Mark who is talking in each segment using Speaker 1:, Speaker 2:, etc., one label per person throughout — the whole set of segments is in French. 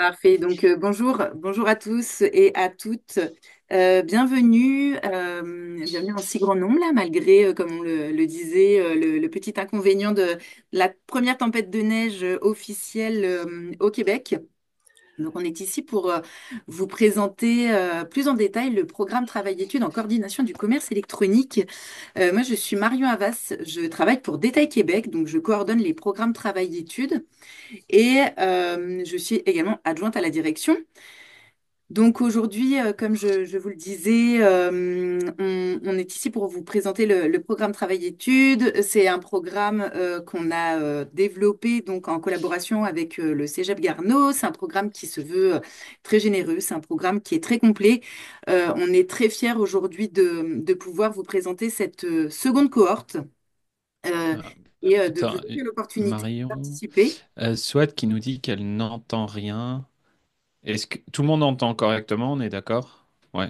Speaker 1: Parfait. Donc, bonjour à tous et à toutes. Bienvenue, bienvenue en si grand nombre, là, malgré, comme on le disait, le petit inconvénient de la première tempête de neige officielle au Québec. Donc, on est ici pour vous présenter plus en détail le programme Travail-études en coordination du commerce électronique. Moi, je suis Marion Havas, je travaille pour Détail Québec, donc je coordonne les programmes Travail-études et je suis également adjointe à la direction. Donc aujourd'hui, comme je vous le disais, on est ici pour vous présenter le programme Travail-études. C'est un programme qu'on a développé donc en collaboration avec le Cégep Garneau. C'est un programme qui se veut très généreux. C'est un programme qui est très complet. On est très fiers aujourd'hui de pouvoir vous présenter cette seconde cohorte euh,
Speaker 2: Ah,
Speaker 1: et de vous
Speaker 2: attends,
Speaker 1: donner l'opportunité de
Speaker 2: Marion,
Speaker 1: participer.
Speaker 2: Swat qui nous dit qu'elle n'entend rien. Est-ce que tout le monde entend correctement? On est d'accord? Ouais.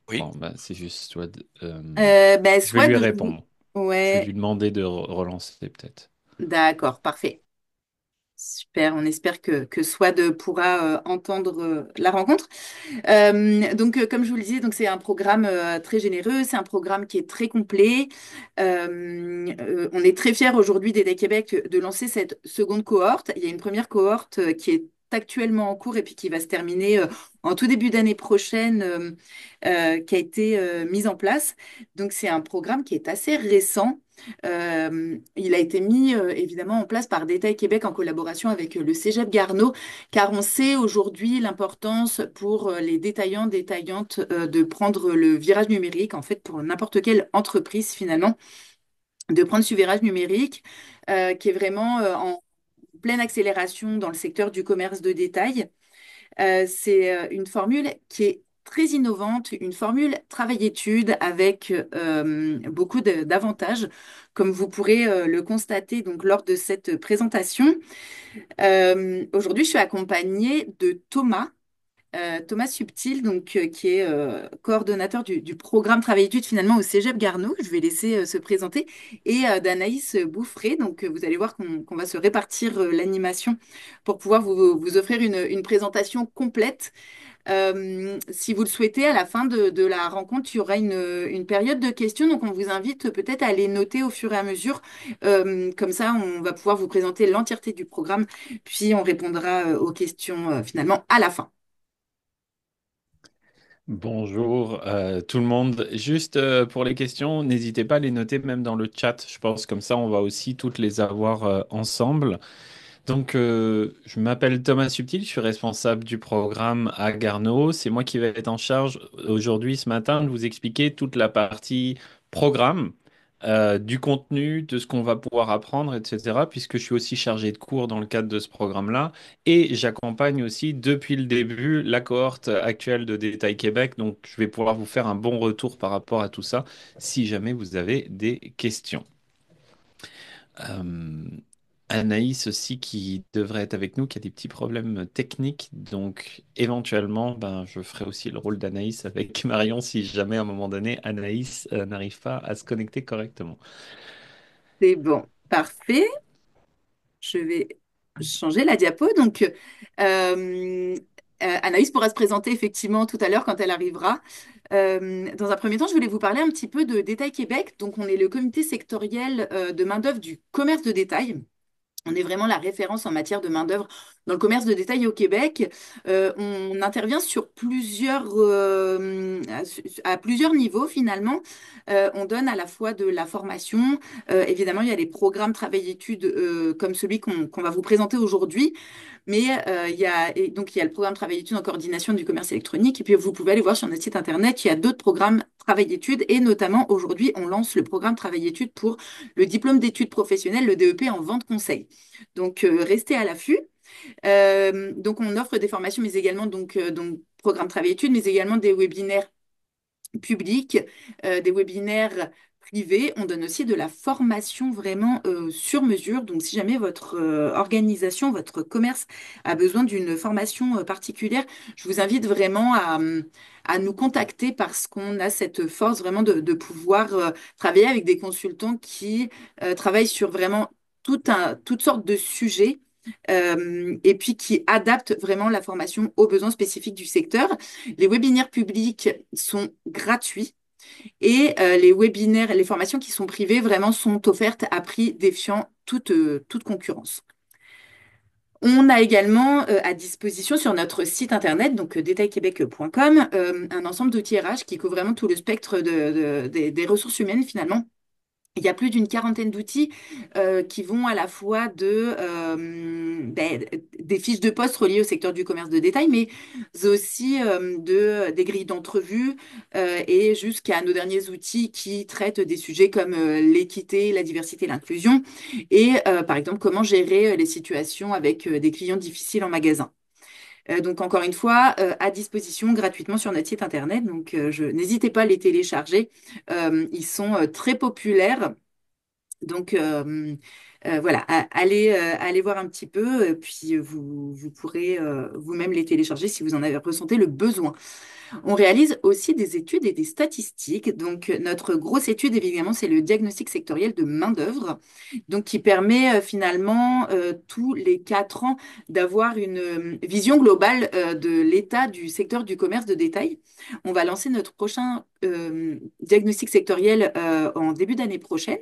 Speaker 3: Oui.
Speaker 2: Bon, bah c'est juste Swat.
Speaker 1: Ben,
Speaker 2: Je vais
Speaker 1: soit
Speaker 2: lui
Speaker 1: de
Speaker 2: répondre. Je vais
Speaker 1: Ouais,
Speaker 2: lui demander de relancer peut-être.
Speaker 1: d'accord, parfait. Super, on espère que Swad pourra entendre la rencontre. Comme je vous le disais, donc c'est un programme très généreux, c'est un programme qui est très complet. On est très fiers aujourd'hui d'Aider Québec de lancer cette seconde cohorte. Il y a une première cohorte qui est actuellement en cours et puis qui va se terminer en tout début d'année prochaine, qui a été mise en place. Donc c'est un programme qui est assez récent. Il a été mis évidemment en place par Détail Québec en collaboration avec le Cégep Garneau, car on sait aujourd'hui l'importance pour les détaillants, détaillantes de prendre le virage numérique, en fait pour n'importe quelle entreprise finalement, de prendre ce virage numérique qui est vraiment en pleine accélération dans le secteur du commerce de détail. C'est une formule qui est très innovante, une formule travail-étude avec beaucoup d'avantages, comme vous pourrez le constater donc lors de cette présentation. Aujourd'hui, je suis accompagnée de Thomas. Thomas Subtil, qui est coordonnateur du programme Travail-études finalement au Cégep Garneau. Je vais laisser se présenter. Et d'Anaïs Bouffré. Donc, vous allez voir qu'on va se répartir l'animation pour pouvoir vous offrir une présentation complète. Si vous le souhaitez, à la fin de la rencontre, il y aura une période de questions. Donc, on vous invite peut-être à les noter au fur et à mesure. Comme ça, on va pouvoir vous présenter l'entièreté du programme, puis on répondra aux questions finalement à la fin.
Speaker 2: Bonjour tout le monde. Juste pour les questions, n'hésitez pas à les noter même dans le chat. Je pense comme ça, on va aussi toutes les avoir ensemble. Donc, je m'appelle Thomas Subtil, je suis responsable du programme à Garneau. C'est moi qui vais être en charge aujourd'hui, ce matin, de vous expliquer toute la partie programme, du contenu, de ce qu'on va pouvoir apprendre, etc. Puisque je suis aussi chargé de cours dans le cadre de ce programme-là. Et j'accompagne aussi depuis le début la cohorte actuelle de Détail Québec. Donc, je vais pouvoir vous faire un bon retour par rapport à tout ça si jamais vous avez des questions. Euh, Anaïs aussi qui devrait être avec nous, qui a des petits problèmes techniques. Donc éventuellement, ben, je ferai aussi le rôle d'Anaïs avec Marion si jamais à un moment donné Anaïs n'arrive pas à se connecter correctement.
Speaker 1: C'est bon, parfait. Je vais changer la diapo. Anaïs pourra se présenter effectivement tout à l'heure quand elle arrivera. Dans un premier temps, je voulais vous parler un petit peu de Détail Québec. Donc, on est le comité sectoriel de main-d'œuvre du commerce de détail. On est vraiment la référence en matière de main-d'œuvre dans le commerce de détail au Québec. On intervient sur à plusieurs niveaux finalement. On donne à la fois de la formation. Évidemment, il y a les programmes travail-études comme celui qu'on va vous présenter aujourd'hui. Mais il y a le programme travail-études en coordination du commerce électronique. Et puis, vous pouvez aller voir sur notre site internet, il y a d'autres programmes travail-études. Et notamment, aujourd'hui, on lance le programme travail-études pour le diplôme d'études professionnelles, le DEP en vente conseil. Donc, restez à l'affût. Donc, on offre des formations, mais également programme travail-études, mais également des webinaires publics, des webinaires privés. On donne aussi de la formation vraiment sur mesure. Donc, si jamais votre organisation, votre commerce a besoin d'une formation particulière, je vous invite vraiment à nous contacter parce qu'on a cette force vraiment de pouvoir travailler avec des consultants qui travaillent sur vraiment toutes sortes de sujets et puis qui adaptent vraiment la formation aux besoins spécifiques du secteur. Les webinaires publics sont gratuits et les webinaires, les formations qui sont privées vraiment sont offertes à prix défiant toute concurrence. On a également à disposition sur notre site internet, donc detailquebec.com, un ensemble d'outils RH qui couvre vraiment tout le spectre des ressources humaines finalement. Il y a plus d'une quarantaine d'outils qui vont à la fois des fiches de poste reliées au secteur du commerce de détail, mais aussi des grilles d'entrevue et jusqu'à nos derniers outils qui traitent des sujets comme l'équité, la diversité, l'inclusion et par exemple comment gérer les situations avec des clients difficiles en magasin. Donc encore une fois, à disposition gratuitement sur notre site internet. Donc n'hésitez pas à les télécharger. Ils sont très populaires. Donc voilà, allez voir un petit peu, puis vous pourrez vous-même les télécharger si vous en avez ressentez le besoin. On réalise aussi des études et des statistiques. Donc notre grosse étude, évidemment, c'est le diagnostic sectoriel de main-d'œuvre, donc qui permet finalement tous les 4 ans d'avoir une vision globale de l'état du secteur du commerce de détail. On va lancer notre prochain diagnostic sectoriel en début d'année prochaine.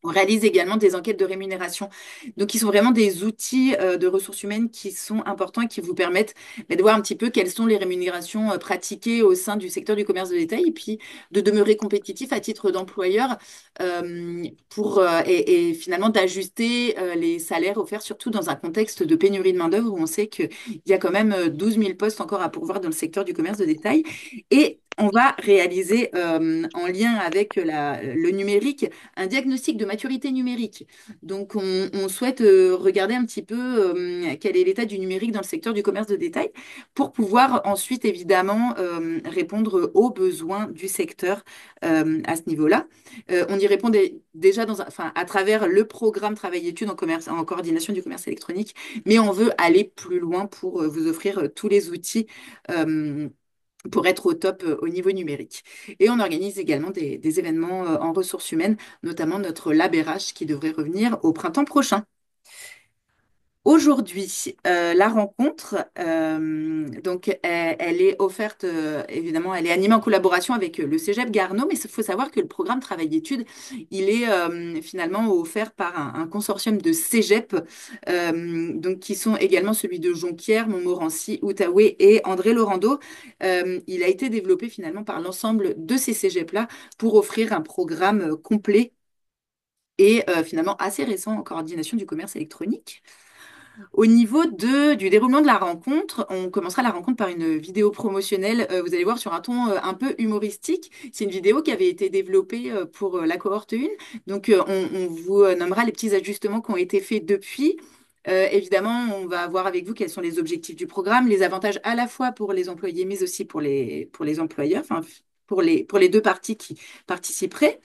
Speaker 1: On réalise également des enquêtes de rémunération. Donc, qui sont vraiment des outils de ressources humaines qui sont importants et qui vous permettent de voir un petit peu quelles sont les rémunérations pratiquées au sein du secteur du commerce de détail et puis de demeurer compétitif à titre d'employeur et finalement d'ajuster les salaires offerts, surtout dans un contexte de pénurie de main-d'œuvre où on sait qu'il y a quand même 12 000 postes encore à pourvoir dans le secteur du commerce de détail. Et on va réaliser en lien avec le numérique un diagnostic de maturité numérique. Donc, on souhaite regarder un petit peu quel est l'état du numérique dans le secteur du commerce de détail pour pouvoir ensuite, évidemment, répondre aux besoins du secteur à ce niveau-là. On y répond déjà à travers le programme Travail-études en coordination du commerce électronique, mais on veut aller plus loin pour vous offrir tous les outils. Pour être au top au niveau numérique. Et on organise également des événements en ressources humaines, notamment notre Lab RH qui devrait revenir au printemps prochain. Aujourd'hui, la rencontre, donc elle est offerte, évidemment, elle est animée en collaboration avec le Cégep Garneau, mais il faut savoir que le programme Travail-études, il est finalement offert par un consortium de Cégep, donc qui sont également celui de Jonquière, Montmorency, Outaouais et André Laurando. Il a été développé finalement par l'ensemble de ces Cégeps-là pour offrir un programme complet et finalement assez récent en coordination du commerce électronique. Au niveau du déroulement de la rencontre, on commencera la rencontre par une vidéo promotionnelle, vous allez voir, sur un ton un peu humoristique. C'est une vidéo qui avait été développée pour la cohorte 1. Donc, on vous nommera les petits ajustements qui ont été faits depuis. Évidemment, on va voir avec vous quels sont les objectifs du programme, les avantages à la fois pour les employés, mais aussi pour les employeurs, enfin, pour les deux parties qui participeraient.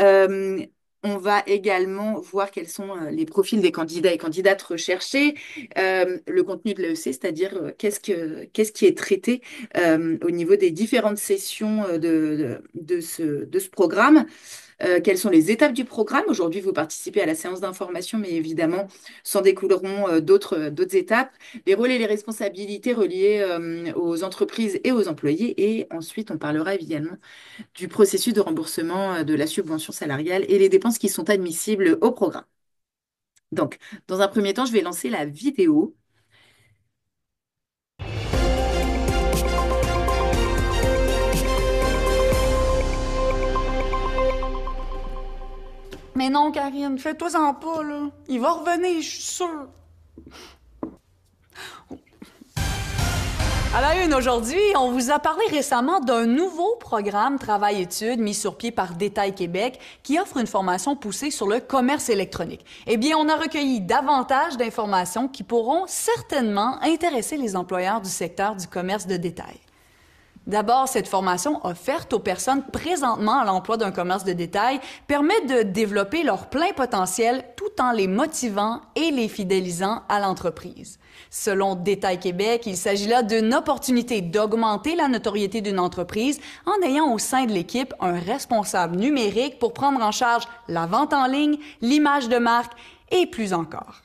Speaker 1: Euh, on va également voir quels sont les profils des candidats et candidates recherchés, le contenu de l'AEC, c'est-à-dire qu'est-ce qui est traité au niveau des différentes sessions de ce programme. Quelles sont les étapes du programme? Aujourd'hui, vous participez à la séance d'information, mais évidemment, s'en découleront d'autres étapes. Les rôles et les responsabilités reliés aux entreprises et aux employés. Et ensuite, on parlera évidemment du processus de remboursement de la subvention salariale et les dépenses qui sont admissibles au programme. Donc, dans un premier temps, je vais lancer la vidéo.
Speaker 3: Mais non, Karine, fais-toi-en pas, là. Il va revenir, je suis sûre. À la une aujourd'hui, on vous a parlé récemment d'un nouveau programme Travail-études mis sur pied par Détail Québec qui offre une formation poussée sur le commerce électronique. Eh bien, on a recueilli davantage d'informations qui pourront certainement intéresser les employeurs du secteur du commerce de détail. D'abord, cette formation offerte aux personnes présentement à l'emploi d'un commerce de détail permet de développer leur plein potentiel tout en les motivant et les fidélisant à l'entreprise. Selon Détail Québec, il s'agit là d'une opportunité d'augmenter la notoriété d'une entreprise en ayant au sein de l'équipe un responsable numérique pour prendre en charge la vente en ligne, l'image de marque et plus encore.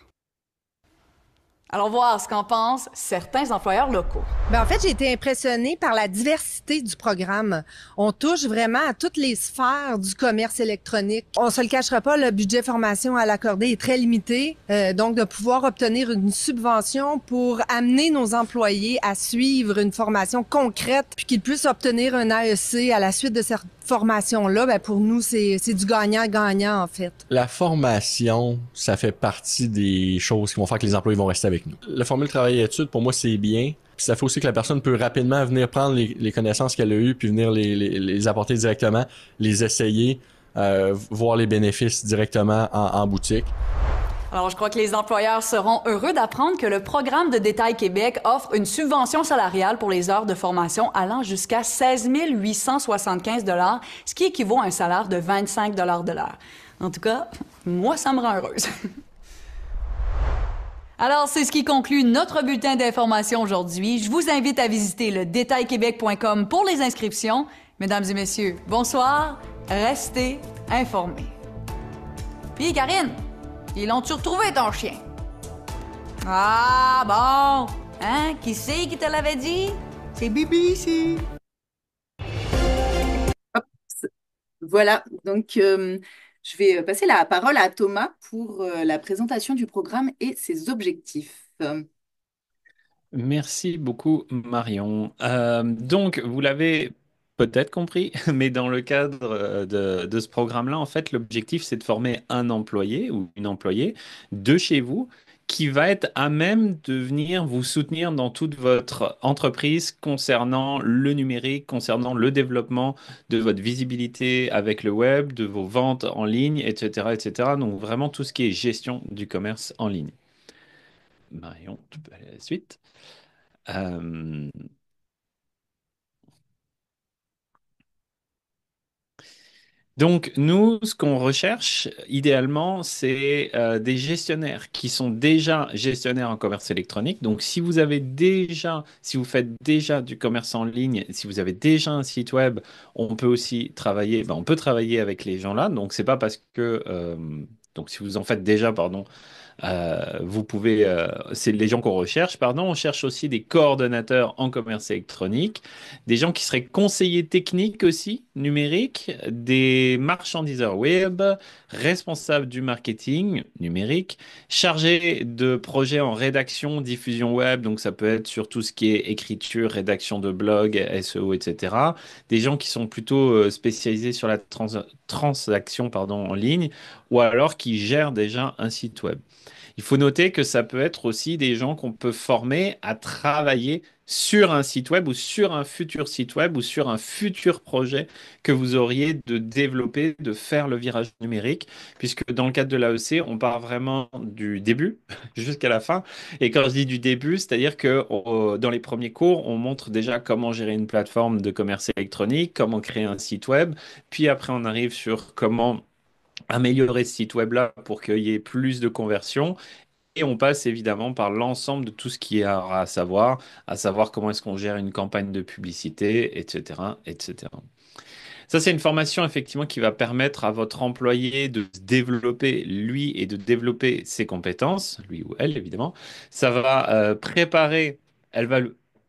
Speaker 3: Alors voir ce qu'en pensent certains employeurs locaux.
Speaker 4: Ben, en fait, j'ai été impressionnée par la diversité du programme. On touche vraiment à toutes les sphères du commerce électronique. On se le cachera pas, le budget formation à l'accorder est très limité. Donc, de pouvoir obtenir une subvention pour amener nos employés à suivre une formation concrète puis qu'ils puissent obtenir un AEC à la suite de cette formation-là, ben, pour nous, c'est du gagnant-gagnant, en fait.
Speaker 5: La formation, ça fait partie des choses qui vont faire que les employés vont rester avec nous. La formule travail-études, pour moi, c'est bien. Puis ça fait aussi que la personne peut rapidement venir prendre les connaissances qu'elle a eues puis venir les apporter directement, les essayer, voir les bénéfices directement en boutique.
Speaker 3: Alors, je crois que les employeurs seront heureux d'apprendre que le programme de Détail Québec offre une subvention salariale pour les heures de formation allant jusqu'à 16 875 $, ce qui équivaut à un salaire de 25 $ de l'heure. En tout cas, moi, ça me rend heureuse. Alors, c'est ce qui conclut notre bulletin d'information aujourd'hui. Je vous invite à visiter le détailquebec.com pour les inscriptions. Mesdames et messieurs, bonsoir. Restez informés. Puis, Karine, ils l'ont-tu retrouvé, ton chien? Ah, bon. Hein? Qui c'est qui te l'avait dit? C'est Bibi, ici.
Speaker 1: Hop, voilà, donc je vais passer la parole à Thomas pour la présentation du programme et ses objectifs.
Speaker 2: Merci beaucoup, Marion. Donc, vous l'avez peut-être compris, mais dans le cadre de ce programme-là, en fait, l'objectif, c'est de former un employé ou une employée de chez vous qui va être à même de venir vous soutenir dans toute votre entreprise concernant le numérique, concernant le développement de votre visibilité avec le web, de vos ventes en ligne, etc., etc. Donc, vraiment tout ce qui est gestion du commerce en ligne. Marion, tu peux aller à la suite. Euh, donc, nous, ce qu'on recherche idéalement, c'est des gestionnaires qui sont déjà gestionnaires en commerce électronique. Donc, si vous avez déjà, si vous faites déjà du commerce en ligne, si vous avez déjà un site web, on peut aussi travailler, on peut travailler avec les gens-là. Donc, c'est pas parce que, donc, si vous en faites déjà, pardon, vous pouvez, c'est les gens qu'on recherche, pardon. On cherche aussi des coordonnateurs en commerce électronique, des gens qui seraient conseillers techniques aussi, numériques, des marchandiseurs web, responsables du marketing numérique, chargés de projets en rédaction, diffusion web, donc ça peut être sur tout ce qui est écriture, rédaction de blog, SEO, etc. Des gens qui sont plutôt spécialisés sur la transaction, pardon, en ligne, ou alors qui gèrent déjà un site web. Il faut noter que ça peut être aussi des gens qu'on peut former à travailler sur un site web ou sur un futur site web ou sur un futur projet que vous auriez de développer, de faire le virage numérique, puisque dans le cadre de l'AEC, on part vraiment du début jusqu'à la fin. Et quand je dis du début, c'est-à-dire que dans les premiers cours, on montre déjà comment gérer une plateforme de commerce électronique, comment créer un site web, puis après on arrive sur comment améliorer ce site web-là pour qu'il y ait plus de conversions. Et on passe évidemment par l'ensemble de tout ce qui est à savoir comment est-ce qu'on gère une campagne de publicité, etc., etc. Ça, c'est une formation effectivement qui va permettre à votre employé de se développer lui et de développer ses compétences, lui ou elle évidemment. Ça va préparer, elle va,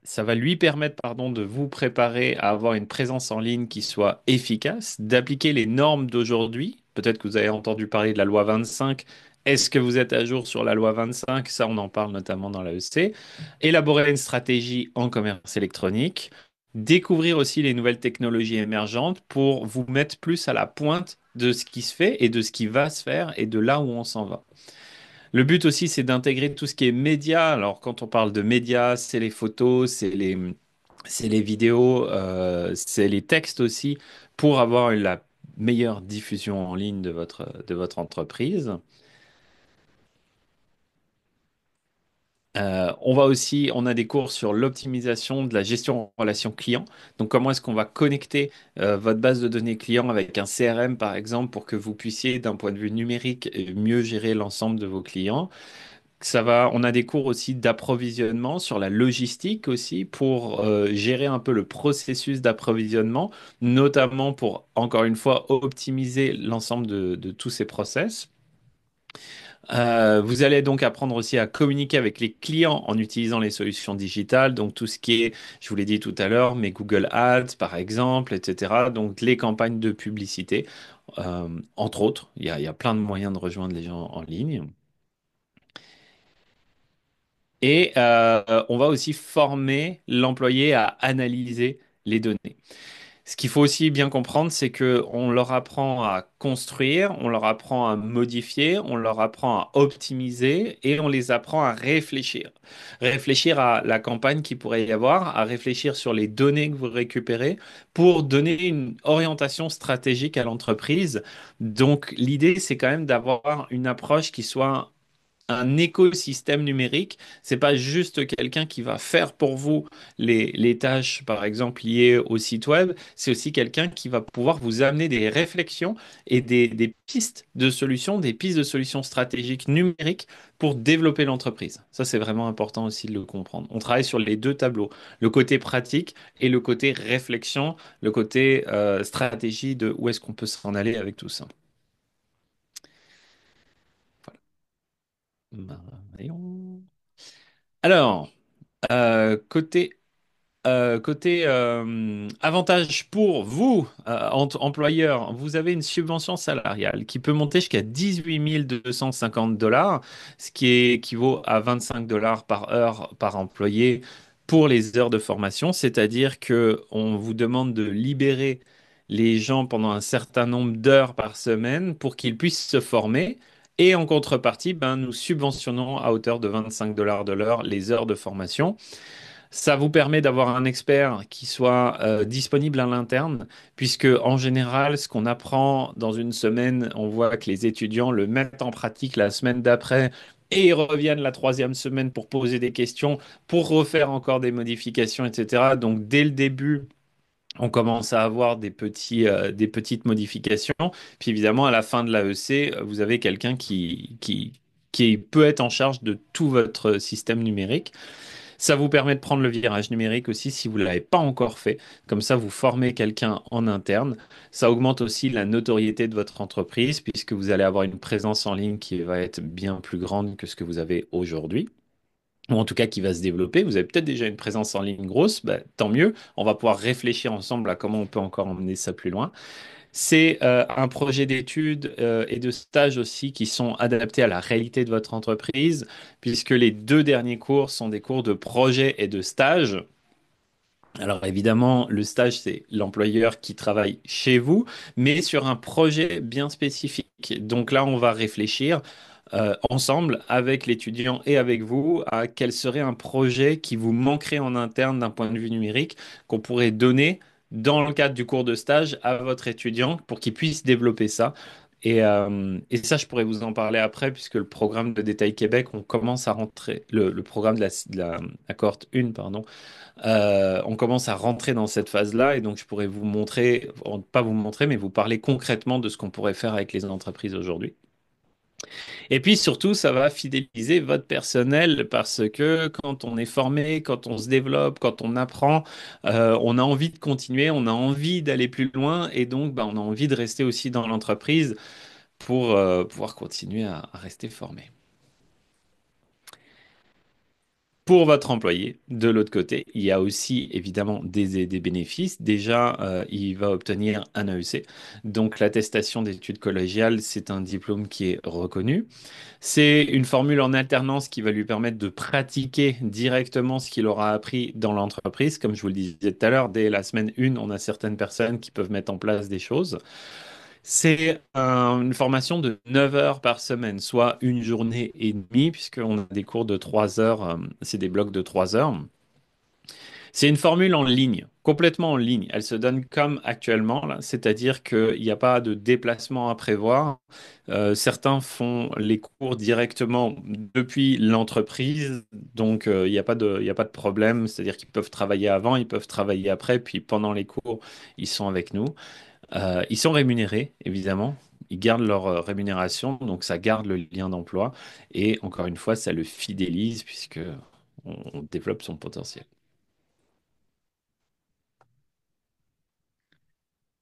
Speaker 2: ça va lui permettre, pardon, de vous préparer à avoir une présence en ligne qui soit efficace, d'appliquer les normes d'aujourd'hui. Peut-être que vous avez entendu parler de la loi 25. Est-ce que vous êtes à jour sur la loi 25? Ça, on en parle notamment dans l'AEC. Élaborer une stratégie en commerce électronique, découvrir aussi les nouvelles technologies émergentes pour vous mettre plus à la pointe de ce qui se fait et de ce qui va se faire et de là où on s'en va. Le but aussi, c'est d'intégrer tout ce qui est médias. Alors, quand on parle de médias, c'est les photos, c'est les vidéos, c'est les textes aussi, pour avoir la meilleure diffusion en ligne de votre entreprise. On a des cours sur l'optimisation de la gestion en relation client. Donc, comment est-ce qu'on va connecter votre base de données client avec un CRM, par exemple, pour que vous puissiez, d'un point de vue numérique, mieux gérer l'ensemble de vos clients. On a des cours aussi d'approvisionnement sur la logistique aussi pour gérer un peu le processus d'approvisionnement, notamment pour, encore une fois, optimiser l'ensemble de tous ces process. Vous allez donc apprendre aussi à communiquer avec les clients en utilisant les solutions digitales, donc tout ce qui est, je vous l'ai dit tout à l'heure, mais Google Ads par exemple, etc. Donc les campagnes de publicité, entre autres. Il y a plein de moyens de rejoindre les gens en ligne. Et on va aussi former l'employé à analyser les données. Ce qu'il faut aussi bien comprendre, c'est que on leur apprend à construire, on leur apprend à modifier, on leur apprend à optimiser et on les apprend à réfléchir. Réfléchir à la campagne qu'il pourrait y avoir, à réfléchir sur les données que vous récupérez pour donner une orientation stratégique à l'entreprise. Donc l'idée, c'est quand même d'avoir une approche qui soit un écosystème numérique. C'est pas juste quelqu'un qui va faire pour vous les tâches, par exemple, liées au site web. C'est aussi quelqu'un qui va pouvoir vous amener des réflexions et des pistes de solutions, des pistes de solutions stratégiques numériques pour développer l'entreprise. Ça, c'est vraiment important aussi de le comprendre. On travaille sur les deux tableaux, le côté pratique et le côté réflexion, le côté stratégie de où est-ce qu'on peut s'en aller avec tout ça. Voilà. Alors, côté avantage pour vous, employeur, vous avez une subvention salariale qui peut monter jusqu'à 18 250 $, ce qui équivaut à 25 $ par heure par employé pour les heures de formation. C'est-à-dire que on vous demande de libérer les gens pendant un certain nombre d'heures par semaine pour qu'ils puissent se former. Et en contrepartie, ben, nous subventionnons à hauteur de 25 $ de l'heure les heures de formation. Ça vous permet d'avoir un expert qui soit disponible à l'interne, puisque en général, ce qu'on apprend dans une semaine, on voit que les étudiants le mettent en pratique la semaine d'après et ils reviennent la troisième semaine pour poser des questions, pour refaire encore des modifications, etc. Donc dès le début, on commence à avoir des petites modifications. Puis évidemment, à la fin de l'AEC, vous avez quelqu'un qui peut être en charge de tout votre système numérique. Ça vous permet de prendre le virage numérique aussi si vous ne l'avez pas encore fait. Comme ça, vous formez quelqu'un en interne. Ça augmente aussi la notoriété de votre entreprise puisque vous allez avoir une présence en ligne qui va être bien plus grande que ce que vous avez aujourd'hui. Ou en tout cas qui va se développer. Vous avez peut-être déjà une présence en ligne grosse, bah, tant mieux. On va pouvoir réfléchir ensemble à comment on peut encore emmener ça plus loin. C'est un projet d'études et de stage aussi qui sont adaptés à la réalité de votre entreprise, puisque les deux derniers cours sont des cours de projet et de stage. Alors évidemment, le stage, c'est l'employeur qui travaille chez vous, mais sur un projet bien spécifique. Donc là, on va réfléchir ensemble avec l'étudiant et avec vous à quel serait un projet qui vous manquerait en interne d'un point de vue numérique qu'on pourrait donner dans le cadre du cours de stage à votre étudiant pour qu'il puisse développer ça. Et ça, je pourrais vous en parler après, puisque le programme de Détail Québec, on commence à rentrer, le programme la cohorte 1, pardon, on commence à rentrer dans cette phase-là. Et donc, je pourrais vous montrer, pas vous montrer, mais vous parler concrètement de ce qu'on pourrait faire avec les entreprises aujourd'hui. Et puis surtout, ça va fidéliser votre personnel parce que quand on est formé, quand on se développe, quand on apprend, on a envie de continuer, on a envie d'aller plus loin et donc bah, on a envie de rester aussi dans l'entreprise pour pouvoir continuer à rester formé. Pour votre employé, de l'autre côté, il y a aussi évidemment des bénéfices. Déjà, il va obtenir un AEC. Donc, l'attestation d'études collégiales, c'est un diplôme qui est reconnu. C'est une formule en alternance qui va lui permettre de pratiquer directement ce qu'il aura appris dans l'entreprise. Comme je vous le disais tout à l'heure, dès la semaine 1, on a certaines personnes qui peuvent mettre en place des choses. C'est une formation de 9 heures par semaine, soit une journée et demie, puisqu'on a des cours de 3 heures, c'est des blocs de 3 heures. C'est une formule en ligne, complètement en ligne. Elle se donne comme actuellement, là, c'est-à-dire qu'il n'y a pas de déplacement à prévoir. Certains font les cours directement depuis l'entreprise, donc il n'y a pas de problème, c'est-à-dire qu'ils peuvent travailler avant, ils peuvent travailler après, puis pendant les cours, ils sont avec nous. Ils sont rémunérés, évidemment. Ils gardent leur rémunération, donc ça garde le lien d'emploi. Et encore une fois, ça le fidélise puisque on développe son potentiel.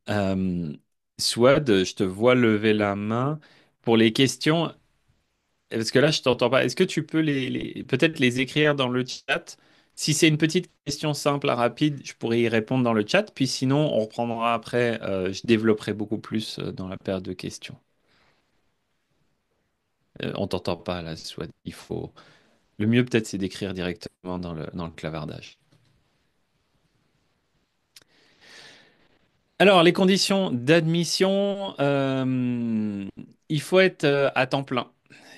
Speaker 2: Euh, Swad, je te vois lever la main pour les questions. Parce que là, je t'entends pas. Est-ce que tu peux peut-être les écrire dans le chat? Si c'est une petite question simple, rapide, je pourrais y répondre dans le chat. Puis sinon, on reprendra après. Je développerai beaucoup plus dans la période de questions. On t'entend pas là, soit il faut. Le mieux peut-être, c'est d'écrire directement dans le clavardage. Alors, les conditions d'admission, il faut être à temps plein.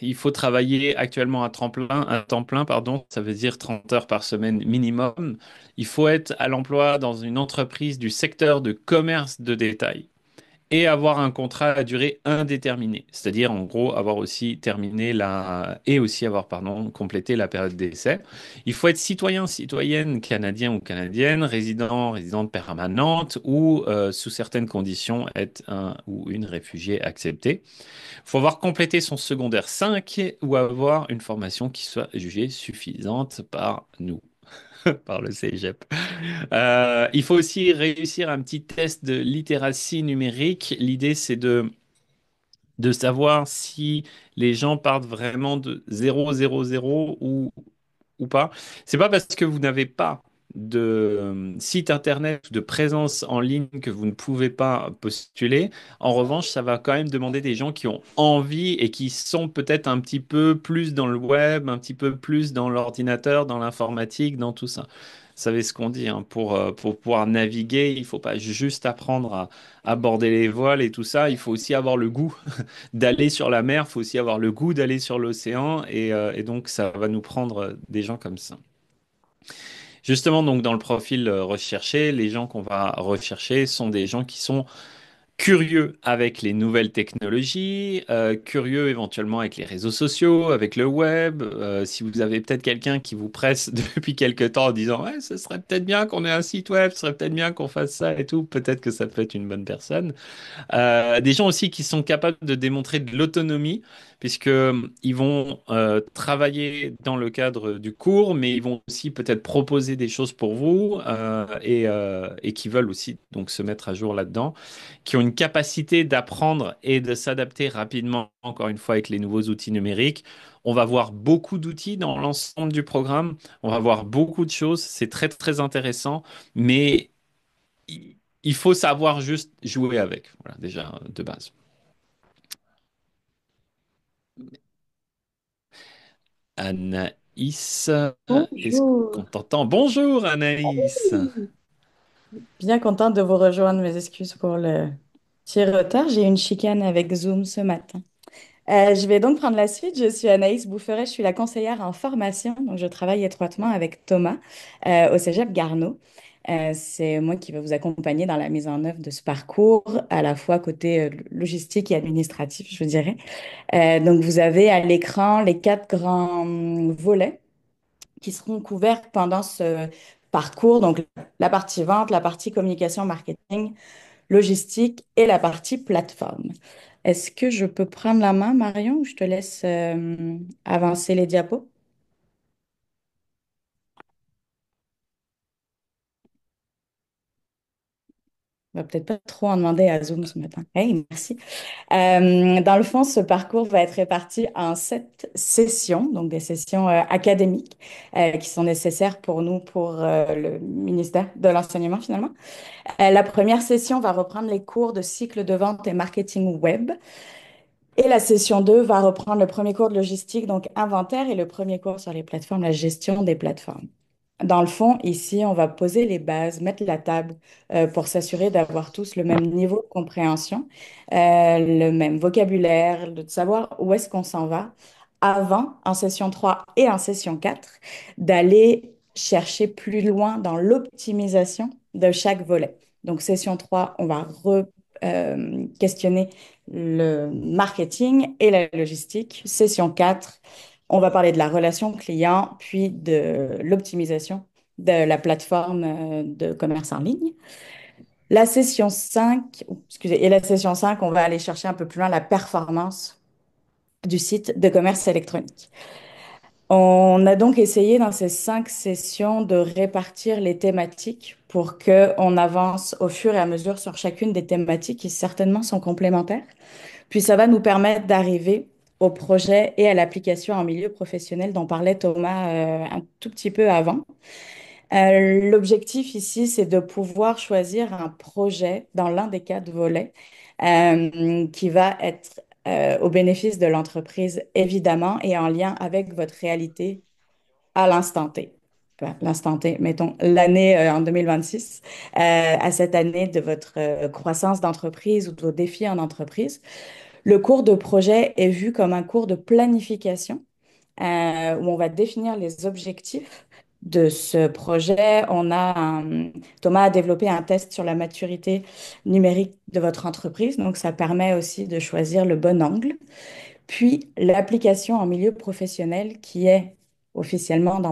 Speaker 2: Il faut travailler actuellement à temps plein, pardon, ça veut dire 30 heures par semaine minimum. Il faut être à l'emploi dans une entreprise du secteur de commerce de détail et avoir un contrat à durée indéterminée, c'est-à-dire en gros avoir aussi terminé et aussi avoir pardon complété la période d'essai. Il faut être citoyen, citoyenne canadien ou canadienne, résident, résidente permanente ou sous certaines conditions être un ou une réfugiée acceptée. Il faut avoir complété son secondaire 5 ou avoir une formation qui soit jugée suffisante par nous. Par le cégep. Il faut aussi réussir un petit test de littératie numérique. L'idée, c'est de savoir si les gens partent vraiment de 0, 0, 0 ou pas. C'est pas parce que vous n'avez pas de site internet ou de présence en ligne que vous ne pouvez pas postuler. En revanche, ça va quand même demander des gens qui ont envie et qui sont peut-être un petit peu plus dans le web, un petit peu plus dans l'ordinateur, dans l'informatique, dans tout ça. Vous savez ce qu'on dit, hein, pour pouvoir naviguer, il faut pas juste apprendre à aborder les voiles et tout ça, il faut aussi avoir le goût d'aller sur la mer, il faut aussi avoir le goût d'aller sur l'océan, et donc ça va nous prendre des gens comme ça. Justement, donc dans le profil recherché, les gens qu'on va rechercher sont des gens qui sont curieux avec les nouvelles technologies, curieux éventuellement avec les réseaux sociaux, avec le web. Si vous avez peut-être quelqu'un qui vous presse depuis quelque temps en disant ouais, ce serait peut-être bien qu'on ait un site web, ce serait peut-être bien qu'on fasse ça et tout, peut-être que ça peut être une bonne personne. Des gens aussi qui sont capables de démontrer de l'autonomie, puisque ils vont travailler dans le cadre du cours, mais ils vont aussi peut-être proposer des choses pour vous et qui veulent aussi donc se mettre à jour là-dedans, qui ont une capacité d'apprendre et de s'adapter rapidement, encore une fois, avec les nouveaux outils numériques. On va voir beaucoup d'outils dans l'ensemble du programme. On va voir beaucoup de choses. C'est très, très intéressant, mais il faut savoir juste jouer avec, voilà, déjà de base. Anaïs, est-ce qu'on
Speaker 6: Bonjour.
Speaker 2: t'entend? Bonjour Anaïs.
Speaker 6: Bien contente de vous rejoindre. Mes excuses pour le petit retard. J'ai eu une chicane avec Zoom ce matin. Je vais donc prendre la suite. Je suis Anaïs Boufferet. Je suis la conseillère en formation. Donc, je travaille étroitement avec Thomas au Cégep Garneau. C'est moi qui vais vous accompagner dans la mise en œuvre de ce parcours, à la fois côté logistique et administratif, je dirais. Donc, vous avez à l'écran les quatre grands volets qui seront couverts pendant ce parcours. Donc, la partie vente, la partie communication, marketing, logistique et la partie plateforme. Est-ce que je peux prendre la main, Marion, ou je te laisse avancer les diapos? On va peut-être pas trop en demander à Zoom ce matin. Hey, merci. Dans le fond, ce parcours va être réparti en 7 sessions, donc des sessions académiques qui sont nécessaires pour nous, pour le ministère de l'Enseignement finalement. La première session va reprendre les cours de cycle de vente et marketing web. Et la session 2 va reprendre le premier cours de logistique, donc inventaire, et le premier cours sur les plateformes, la gestion des plateformes. Dans le fond, ici, on va poser les bases, mettre la table pour s'assurer d'avoir tous le même niveau de compréhension, le même vocabulaire, de savoir où est-ce qu'on s'en va avant, en session 3 et en session 4, d'aller chercher plus loin dans l'optimisation de chaque volet. Donc, session 3, on va questionner le marketing et la logistique. Session 4, on va parler de la relation client, puis de l'optimisation de la plateforme de commerce en ligne. La session 5, excusez, et la session 5, on va aller chercher un peu plus loin la performance du site de commerce électronique. On a donc essayé dans ces 5 sessions de répartir les thématiques pour qu'on avance au fur et à mesure sur chacune des thématiques qui certainement sont complémentaires. Puis ça va nous permettre d'arriver au projet et à l'application en milieu professionnel dont parlait Thomas un tout petit peu avant. L'objectif ici, c'est de pouvoir choisir un projet dans l'un des quatre volets qui va être au bénéfice de l'entreprise, évidemment, et en lien avec votre réalité à l'instant T. Enfin, l'instant T, mettons l'année en 2026, à cette année de votre croissance d'entreprise ou de vos défis en entreprise. Le cours de projet est vu comme un cours de planification où on va définir les objectifs de ce projet. Thomas a développé un test sur la maturité numérique de votre entreprise, donc ça permet aussi de choisir le bon angle. Puis l'application en milieu professionnel qui est officiellement dans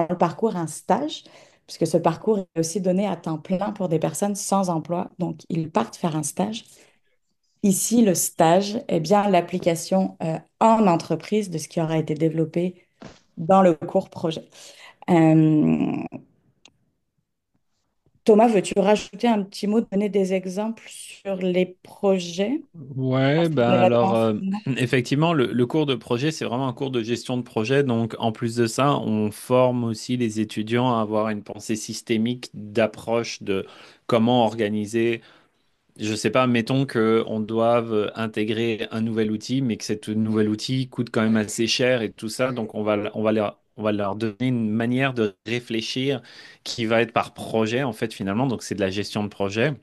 Speaker 6: le parcours un stage, puisque ce parcours est aussi donné à temps plein pour des personnes sans emploi, donc ils partent faire un stage. Ici, le stage est bien l'application en entreprise de ce qui aura été développé dans le court projet. Euh, Thomas, veux-tu rajouter un petit mot, donner des exemples sur les projets?
Speaker 2: Ouais,
Speaker 6: Les
Speaker 2: bah alors
Speaker 6: réponses, non.
Speaker 2: effectivement, le cours de projet, c'est vraiment un cours de gestion de projet. Donc, en plus de ça, on forme aussi les étudiants à avoir une pensée systémique d'approche de comment organiser. Je sais pas, mettons qu'on doive intégrer un nouvel outil, mais que cet nouvel outil coûte quand même assez cher et tout ça. Donc, on va leur donner une manière de réfléchir qui va être par projet, en fait, finalement. Donc, c'est de la gestion de projet.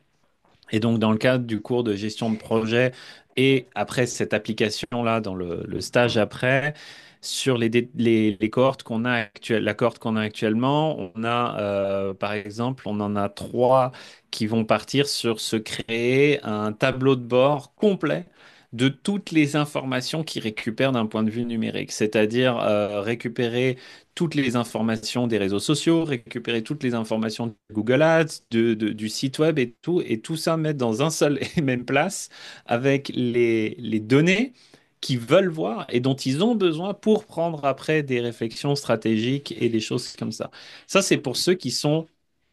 Speaker 2: Et donc, dans le cadre du cours de gestion de projet et après cette application-là, dans le stage après, sur les cohortes qu'on a la cohorte qu'on a actuellement, on a, par exemple, on en a trois qui vont partir sur se créer un tableau de bord complet de toutes les informations qu'ils récupèrent d'un point de vue numérique, c'est-à-dire récupérer toutes les informations des réseaux sociaux, récupérer toutes les informations de Google Ads, du site web et tout ça mettre dans un seul et même place avec les données qu'ils veulent voir et dont ils ont besoin pour prendre après des réflexions stratégiques et des choses comme ça. Ça, c'est pour ceux qui sont,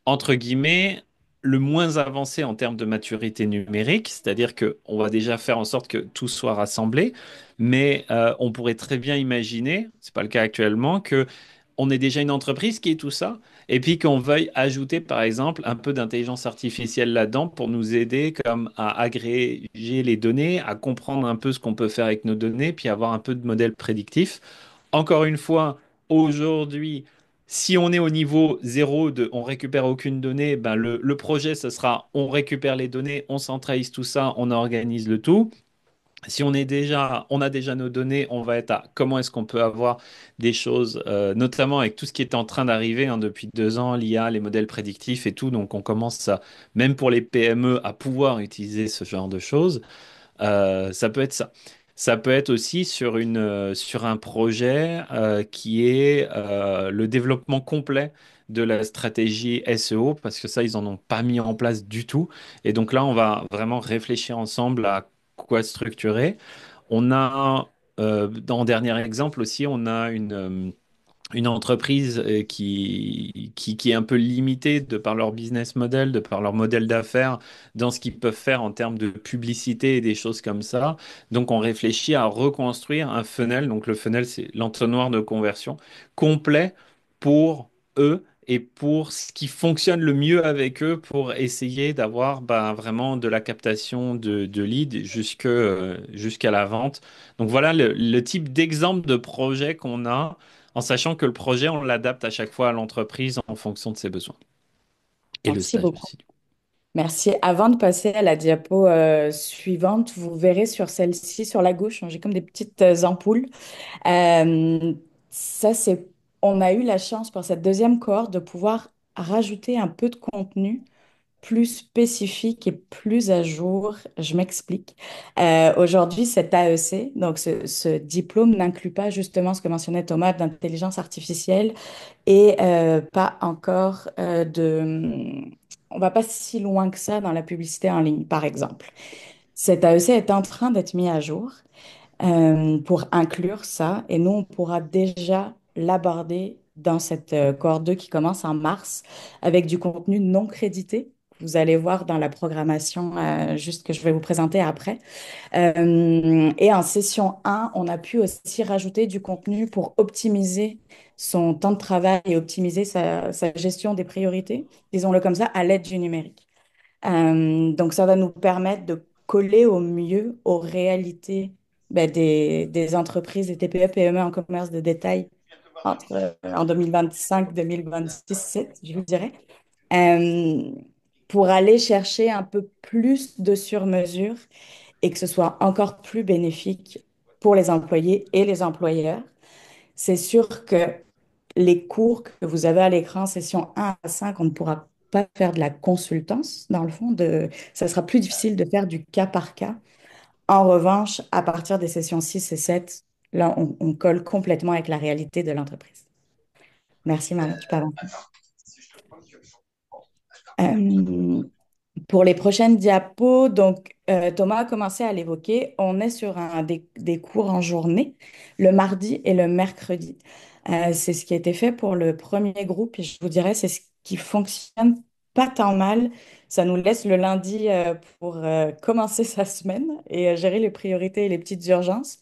Speaker 2: entre guillemets, le moins avancé en termes de maturité numérique, c'est-à-dire qu'on va déjà faire en sorte que tout soit rassemblé, mais on pourrait très bien imaginer, c'est pas le cas actuellement, que on est déjà une entreprise qui est tout ça, et puis qu'on veuille ajouter, par exemple, un peu d'intelligence artificielle là-dedans pour nous aider comme à agréger les données, à comprendre un peu ce qu'on peut faire avec nos données, puis avoir un peu de modèle prédictif. Encore une fois, aujourd'hui, si on est au niveau zéro de on récupère aucune donnée, ben le projet, ce sera on récupère les données, on centralise tout ça, on organise le tout. Si on a déjà nos données, on va être à comment est-ce qu'on peut avoir des choses, notamment avec tout ce qui est en train d'arriver hein, depuis 2 ans, l'IA, les modèles prédictifs et tout. Donc, on commence à, même pour les PME, à pouvoir utiliser ce genre de choses. Ça peut être ça. Ça peut être aussi sur un projet qui est le développement complet de la stratégie SEO, parce que ça, ils n'en ont pas mis en place du tout. Et donc là, on va vraiment réfléchir ensemble à quoi structurer. On a, dans dernier exemple aussi, on a une entreprise qui est un peu limitée de par leur business model, de par leur modèle d'affaires, dans ce qu'ils peuvent faire en termes de publicité et des choses comme ça. Donc, on réfléchit à reconstruire un funnel. Donc, le funnel, c'est l'entonnoir de conversion complet pour eux et pour ce qui fonctionne le mieux avec eux pour essayer d'avoir bah, vraiment de la captation de leads jusqu'à la vente. Donc, voilà le type d'exemple de projet qu'on a en sachant que le projet, on l'adapte à chaque fois à l'entreprise en fonction de ses besoins. Et le
Speaker 6: Merci
Speaker 2: stage
Speaker 6: beaucoup.
Speaker 2: aussi.
Speaker 6: Merci. Avant de passer à la diapo suivante, vous verrez sur celle-ci, sur la gauche, j'ai comme des petites ampoules. Euh, ça, c'est, on a eu la chance pour cette deuxième cohorte de pouvoir rajouter un peu de contenu plus spécifique et plus à jour. Je m'explique. Aujourd'hui, cet AEC, donc ce diplôme n'inclut pas justement ce que mentionnait Thomas d'intelligence artificielle et pas encore On va pas si loin que ça dans la publicité en ligne, par exemple. Cet AEC est en train d'être mis à jour pour inclure ça et nous, on pourra déjà l'aborder dans cette cohorte 2 qui commence en mars avec du contenu non crédité vous allez voir dans la programmation juste que je vais vous présenter après. Et en session 1, on a pu aussi rajouter du contenu pour optimiser son temps de travail et optimiser sa gestion des priorités, disons-le comme ça, à l'aide du numérique. Donc, ça va nous permettre de coller au mieux aux réalités des entreprises, des TPE, PME en commerce de détail en 2025-2026, je vous dirais, euh, pour aller chercher un peu plus de sur-mesure et que ce soit encore plus bénéfique pour les employés et les employeurs. C'est sûr que les cours que vous avez à l'écran, session 1 à 5, on ne pourra pas faire de la consultance, dans le fond. Ça sera plus difficile de faire du cas par cas. En revanche, à partir des sessions 6 et 7, là, on colle complètement avec la réalité de l'entreprise. Merci, Manon, tu peux avancer. Euh, pour les prochaines diapos, donc Thomas a commencé à l'évoquer, on est sur des cours en journée, le mardi et le mercredi. C'est ce qui a été fait pour le premier groupe et je vous dirais, c'est ce qui fonctionne pas tant mal. Ça nous laisse le lundi pour commencer sa semaine et gérer les priorités et les petites urgences.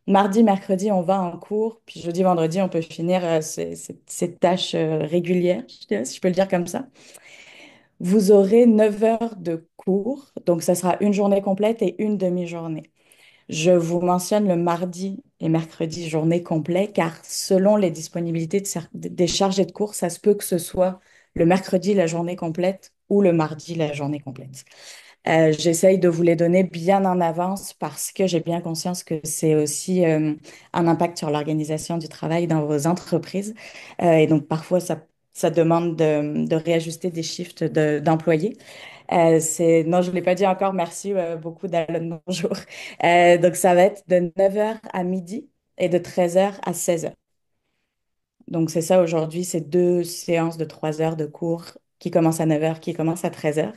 Speaker 6: Mardi, mercredi, on va en cours, puis jeudi, vendredi, on peut finir ces tâches régulières, je dirais, si je peux le dire comme ça. Vous aurez 9 heures de cours, donc ça sera une journée complète et une demi-journée. Je vous mentionne le mardi et mercredi journée complète, car selon les disponibilités des chargés de cours, ça se peut que ce soit le mercredi la journée complète ou le mardi la journée complète. J'essaye de vous les donner bien en avance parce que j'ai bien conscience que c'est aussi un impact sur l'organisation du travail dans vos entreprises. Et donc, parfois, ça demande de réajuster des shifts d'employés. Non, je ne l'ai pas dit encore, merci beaucoup d'Alan, bonjour. Donc, ça va être de 9 heures à midi et de 13 heures à 16 heures. Donc, c'est ça aujourd'hui, c'est 2 séances de 3 heures de cours qui commencent à 9 heures, qui commencent à 13 heures.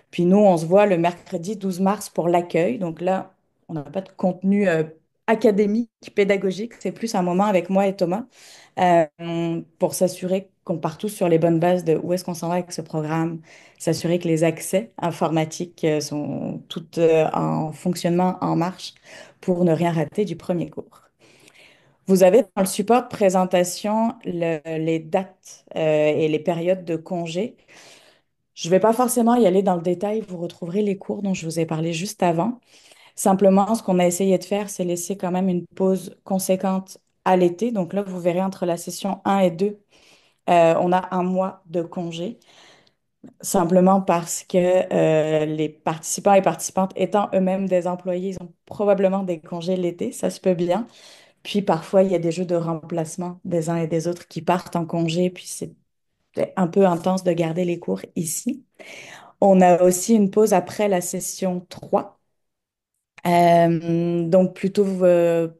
Speaker 6: Puis nous, on se voit le mercredi 12 mars pour l'accueil. Donc là, on n'a pas de contenu académique, pédagogique. C'est plus un moment avec moi et Thomas pour s'assurer qu'on part tous sur les bonnes bases de où est-ce qu'on s'en va avec ce programme, s'assurer que les accès informatiques sont tous en fonctionnement, en marche pour ne rien rater du premier cours. Vous avez dans le support de présentation les dates et les périodes de congé. Je ne vais pas forcément y aller dans le détail, vous retrouverez les cours dont je vous ai parlé juste avant. Simplement, ce qu'on a essayé de faire, c'est laisser quand même une pause conséquente à l'été. Donc là, vous verrez entre la session 1 et 2, on a un mois de congé, simplement parce que les participants et participantes étant eux-mêmes des employés, ils ont probablement des congés l'été, ça se peut bien. Puis parfois, il y a des jeux de remplacement des uns et des autres qui partent en congé, puis c'est un peu intense de garder les cours ici. On a aussi une pause après la session 3, donc plutôt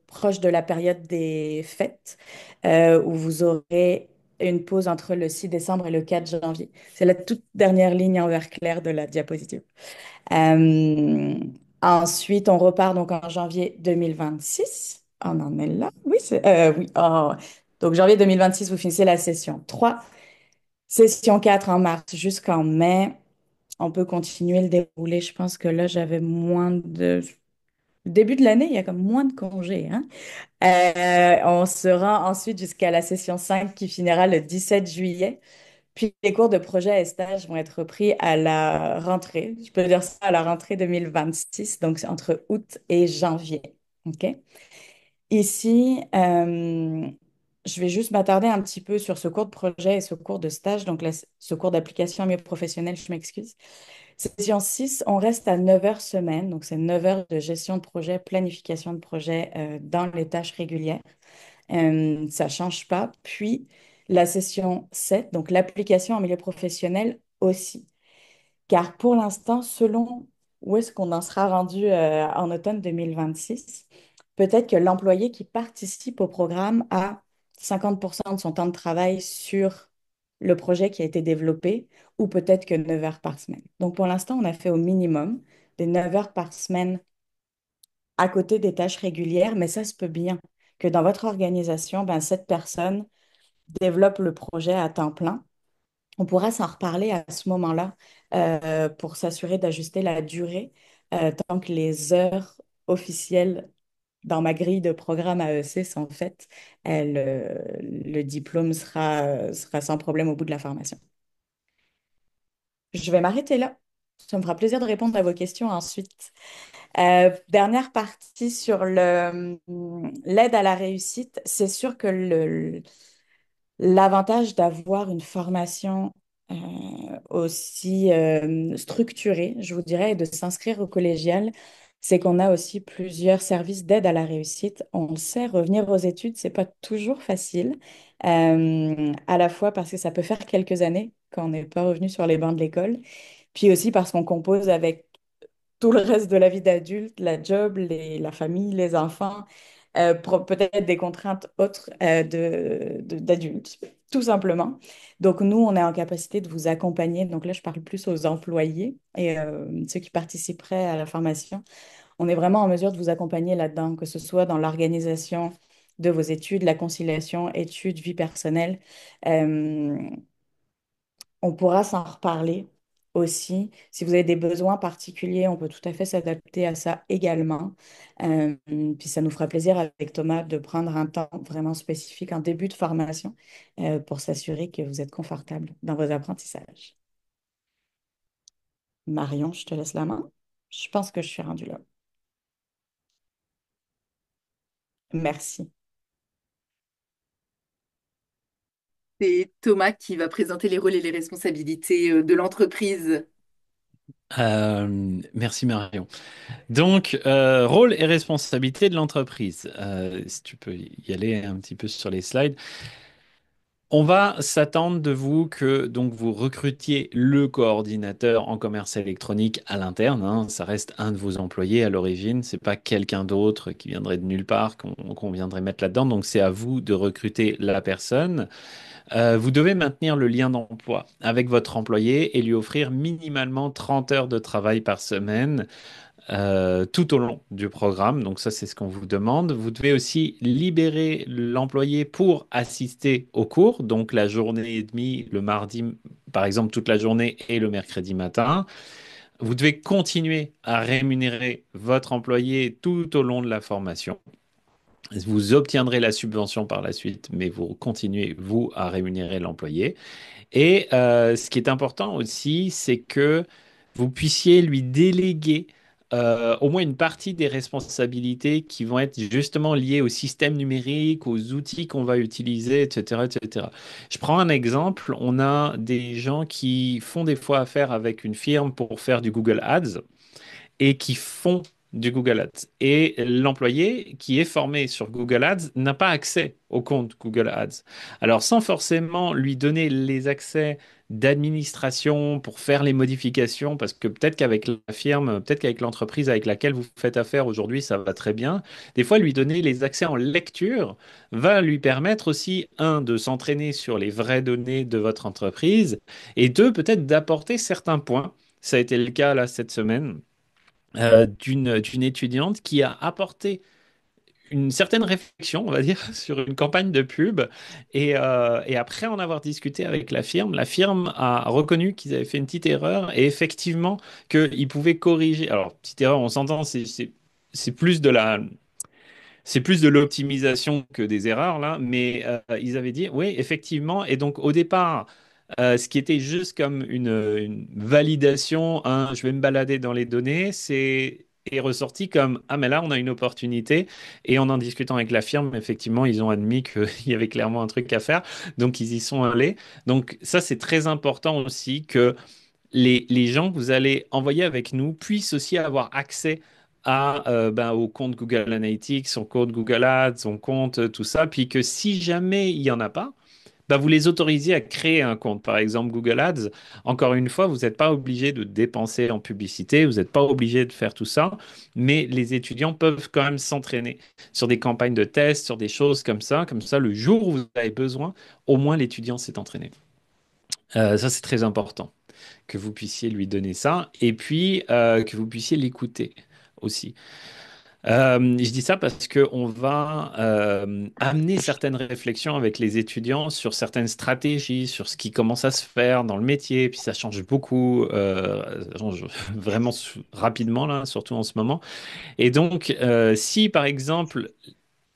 Speaker 6: proche de la période des fêtes, où vous aurez une pause entre le 6 décembre et le 4 janvier. C'est la toute dernière ligne en vert clair de la diapositive. Euh, Ensuite, on repart donc en janvier 2026. On en est là. Oui, oui. Donc janvier 2026, vous finissez la session 3. Session 4 en mars jusqu'en mai. On peut continuer le déroulé. Je pense que là, j'avais moins de... Le début de l'année, il y a comme moins de congés, hein. On se rend ensuite jusqu'à la session 5 qui finira le 17 juillet. Puis les cours de projet et stages vont être repris à la rentrée. Je peux dire ça à la rentrée 2026, donc c'est entre août et janvier. OK? Ici, je vais juste m'attarder un petit peu sur ce cours de projet et ce cours de stage, donc ce cours d'application mieux professionnelle, je m'excuse. Session 6, on reste à 9 heures semaine, donc c'est 9 heures de gestion de projet, planification de projet dans les tâches régulières. Ça ne change pas. Puis la session 7, donc l'application en milieu professionnel aussi. Car pour l'instant, selon où est-ce qu'on en sera rendu en automne 2026, peut-être que l'employé qui participe au programme a 50% de son temps de travail sur le projet qui a été développé, ou peut-être que 9 heures par semaine. Donc pour l'instant, on a fait au minimum des 9 heures par semaine à côté des tâches régulières, mais ça se peut bien que dans votre organisation, ben, cette personne développe le projet à temps plein. On pourra s'en reparler à ce moment-là pour s'assurer d'ajuster la durée tant que les heures officielles dans ma grille de programme AEC sont faites, le diplôme sera sans problème au bout de la formation. Je vais m'arrêter là. Ça me fera plaisir de répondre à vos questions ensuite. Dernière partie sur l'aide à la réussite. C'est sûr que l'avantage d'avoir une formation euh, aussi structurée, je vous dirais, et de s'inscrire au collégial, c'est qu'on a aussi plusieurs services d'aide à la réussite. On le sait, revenir aux études, c'est pas toujours facile, à la fois parce que ça peut faire quelques années qu'on n'est pas revenu sur les bancs de l'école, puis aussi parce qu'on compose avec tout le reste de la vie d'adulte, la job, la famille, les enfants, peut-être des contraintes autres d'adultes, tout simplement. Donc, nous, on est en capacité de vous accompagner. Donc là, je parle plus aux employés et ceux qui participeraient à la formation. On est vraiment en mesure de vous accompagner là-dedans, que ce soit dans l'organisation de vos études, la conciliation études, vie personnelle. Euh, on pourra s'en reparler aussi. Si vous avez des besoins particuliers, on peut tout à fait s'adapter à ça également. Puis ça nous fera plaisir avec Thomas de prendre un temps vraiment spécifique en début de formation pour s'assurer que vous êtes confortable dans vos apprentissages. Marion, je te laisse la main. Je pense que je suis rendue là. Merci.
Speaker 1: C'est Thomas qui va présenter les rôles et les responsabilités de l'entreprise.
Speaker 2: Merci Marion. Donc, rôle et responsabilité de l'entreprise. Si tu peux y aller un petit peu sur les slides. On va s'attendre de vous que donc vous recrutiez le coordinateur en commerce électronique à l'interne, hein. Ça reste un de vos employés à l'origine. C'est pas quelqu'un d'autre qui viendrait de nulle part qu'on viendrait mettre là-dedans. Donc, c'est à vous de recruter la personne. Vous devez maintenir le lien d'emploi avec votre employé et lui offrir minimalement 30 heures de travail par semaine tout au long du programme. Donc ça, c'est ce qu'on vous demande. Vous devez aussi libérer l'employé pour assister au cours, donc la journée et demie, le mardi, par exemple, toute la journée et le mercredi matin. Vous devez continuer à rémunérer votre employé tout au long de la formation. Vous obtiendrez la subvention par la suite, mais vous continuez, vous, à rémunérer l'employé. Et ce qui est important aussi, c'est que vous puissiez lui déléguer au moins une partie des responsabilités qui vont être justement liées au système numérique, aux outils qu'on va utiliser, etc., etc. Je prends un exemple. On a des gens qui font des fois affaire avec une firme pour faire du Google Ads et qui font du Google Ads. Et l'employé qui est formé sur Google Ads n'a pas accès au compte Google Ads. Alors, sans forcément lui donner les accès d'administration pour faire les modifications, parce que peut-être qu'avec la firme, peut-être qu'avec l'entreprise avec laquelle vous faites affaire aujourd'hui, ça va très bien. Des fois, lui donner les accès en lecture va lui permettre aussi, un, de s'entraîner sur les vraies données de votre entreprise, et deux, peut-être d'apporter certains points. Ça a été le cas là cette semaine d'une étudiante qui a apporté une certaine réflexion, on va dire, sur une campagne de pub. Et après en avoir discuté avec la firme a reconnu qu'ils avaient fait une petite erreur et effectivement qu'ils pouvaient corriger. Alors, petite erreur, on s'entend, c'est plus de c'est plus de l'optimisation que des erreurs, là, mais ils avaient dit, oui, effectivement, et donc au départ, ce qui était juste comme une validation, je vais me balader dans les données, est ressorti comme, ah mais là, on a une opportunité, et en discutant avec la firme, effectivement, ils ont admis qu'il y avait clairement un truc à faire, donc ils y sont allés. Donc ça, c'est très important aussi que les gens que vous allez envoyer avec nous puissent aussi avoir accès au compte Google Analytics, son compte Google Ads, son compte tout ça, puis que si jamais il n'y en a pas, vous les autorisez à créer un compte. Par exemple, Google Ads, encore une fois, vous n'êtes pas obligé de dépenser en publicité, vous n'êtes pas obligé de faire tout ça, mais les étudiants peuvent quand même s'entraîner sur des campagnes de test, sur des choses comme ça. Comme ça, le jour où vous avez besoin, au moins l'étudiant s'est entraîné. Ça, c'est très important que vous puissiez lui donner ça et puis que vous puissiez l'écouter aussi. Je dis ça parce qu'on va amener certaines réflexions avec les étudiants sur certaines stratégies, sur ce qui commence à se faire dans le métier, puis ça change beaucoup, ça change vraiment rapidement là, surtout en ce moment. Et donc, si par exemple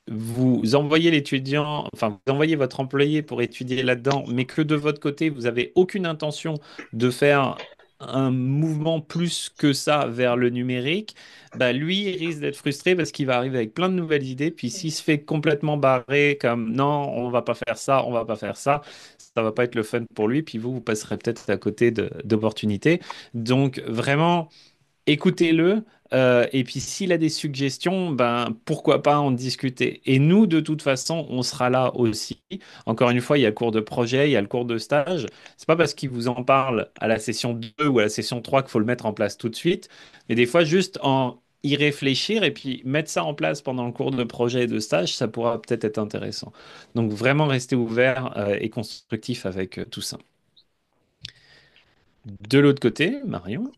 Speaker 2: vous envoyez l'étudiant, enfin, vous envoyez votre employé pour étudier là-dedans, mais que de votre côté, vous avez aucune intention de faire un mouvement plus que ça vers le numérique, bah lui, il risque d'être frustré parce qu'il va arriver avec plein de nouvelles idées. Puis s'il se fait complètement barrer comme non, on va pas faire ça, on va pas faire ça va pas être le fun pour lui. Puis vous passerez peut-être à côté d'opportunités. Donc vraiment. Écoutez-le, et puis s'il a des suggestions, ben pourquoi pas en discuter. Et nous, de toute façon, on sera là aussi. Encore une fois, il y a le cours de projet, il y a le cours de stage. C'est pas parce qu'il vous en parle à la session 2 ou à la session 3 qu'il faut le mettre en place tout de suite, mais des fois juste en y réfléchir et puis mettre ça en place pendant le cours de projet et de stage, ça pourra peut-être être intéressant. Donc vraiment rester ouvert, et constructif avec tout ça. De l'autre côté, Marion.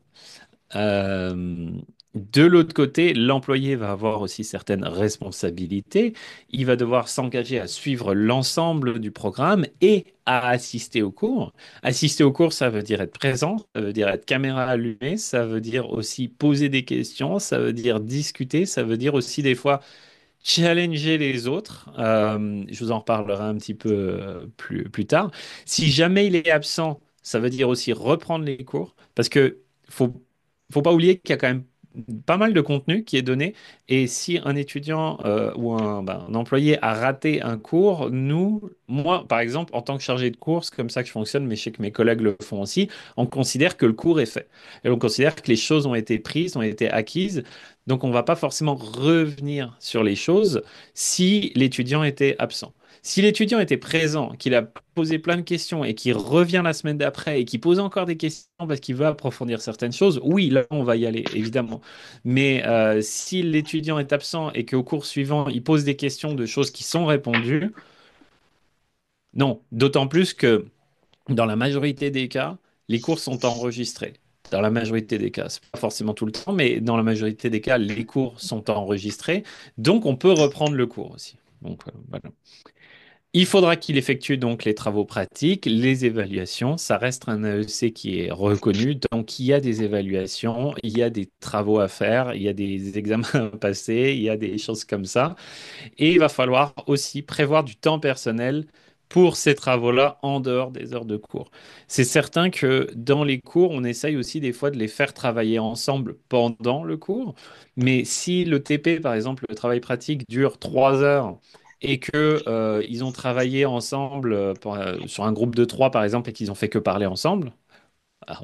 Speaker 2: Euh, de l'autre côté, l'employé va avoir aussi certaines responsabilités. Il va devoir s'engager à suivre l'ensemble du programme et à assister au cours. Assister au cours, ça veut dire être présent, ça veut dire être caméra allumée, ça veut dire aussi poser des questions, ça veut dire discuter, ça veut dire aussi des fois challenger les autres. Je vous en reparlerai un petit peu plus tard. Si jamais il est absent, ça veut dire aussi reprendre les cours parce que faut pas oublier qu'il y a quand même pas mal de contenu qui est donné. Et si un étudiant ou un employé a raté un cours, moi, par exemple, en tant que chargé de cours, c'est comme ça que je fonctionne, mais je sais que mes collègues le font aussi, on considère que le cours est fait. Et on considère que les choses ont été prises, ont été acquises. Donc, on ne va pas forcément revenir sur les choses si l'étudiant était absent. Si l'étudiant était présent, qu'il a posé plein de questions et qu'il revient la semaine d'après et qu'il pose encore des questions parce qu'il veut approfondir certaines choses, oui, là, on va y aller, évidemment. Mais si l'étudiant est absent et qu'au cours suivant, il pose des questions de choses qui sont répondues, non. D'autant plus que dans la majorité des cas, les cours sont enregistrés. Dans la majorité des cas, c'est pas forcément tout le temps, mais dans la majorité des cas, les cours sont enregistrés. Donc, on peut reprendre le cours aussi. Donc, voilà. Il faudra qu'il effectue donc les travaux pratiques, les évaluations. Ça reste un AEC qui est reconnu. Donc, il y a des évaluations, il y a des travaux à faire, il y a des examens à passer, il y a des choses comme ça. Et il va falloir aussi prévoir du temps personnel pour ces travaux-là en dehors des heures de cours. C'est certain que dans les cours, on essaye aussi des fois de les faire travailler ensemble pendant le cours. Mais si le TP, par exemple, le travail pratique dure 3 heures et que ils ont travaillé ensemble sur un groupe de 3, par exemple, et qu'ils ont fait que parler ensemble,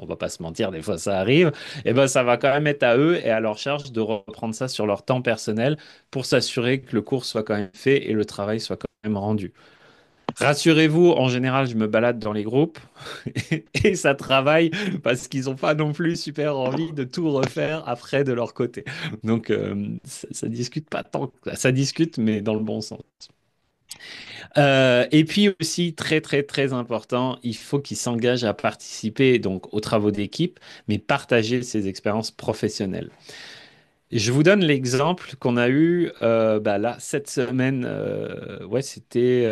Speaker 2: on va pas se mentir, des fois ça arrive, et ben ça va quand même être à eux et à leur charge de reprendre ça sur leur temps personnel pour s'assurer que le cours soit quand même fait et le travail soit quand même rendu. Rassurez-vous, en général, je me balade dans les groupes et ça travaille parce qu'ils n'ont pas non plus super envie de tout refaire après de leur côté. Donc, ça discute pas tant que ça. Ça discute, mais dans le bon sens. Et puis aussi, très très très important, il faut qu'il s'engage à participer donc aux travaux d'équipe, mais partager ses expériences professionnelles. Je vous donne l'exemple qu'on a eu bah là cette semaine. Ouais, c'était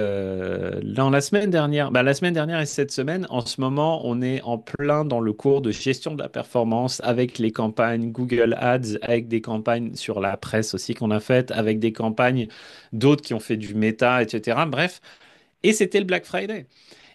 Speaker 2: dans la semaine dernière. Bah, la semaine dernière et cette semaine, en ce moment, on est en plein dans le cours de gestion de la performance avec les campagnes Google Ads, avec des campagnes sur la presse aussi qu'on a faites, avec des campagnes d'autres qui ont fait du méta, etc. Bref, et c'était le Black Friday.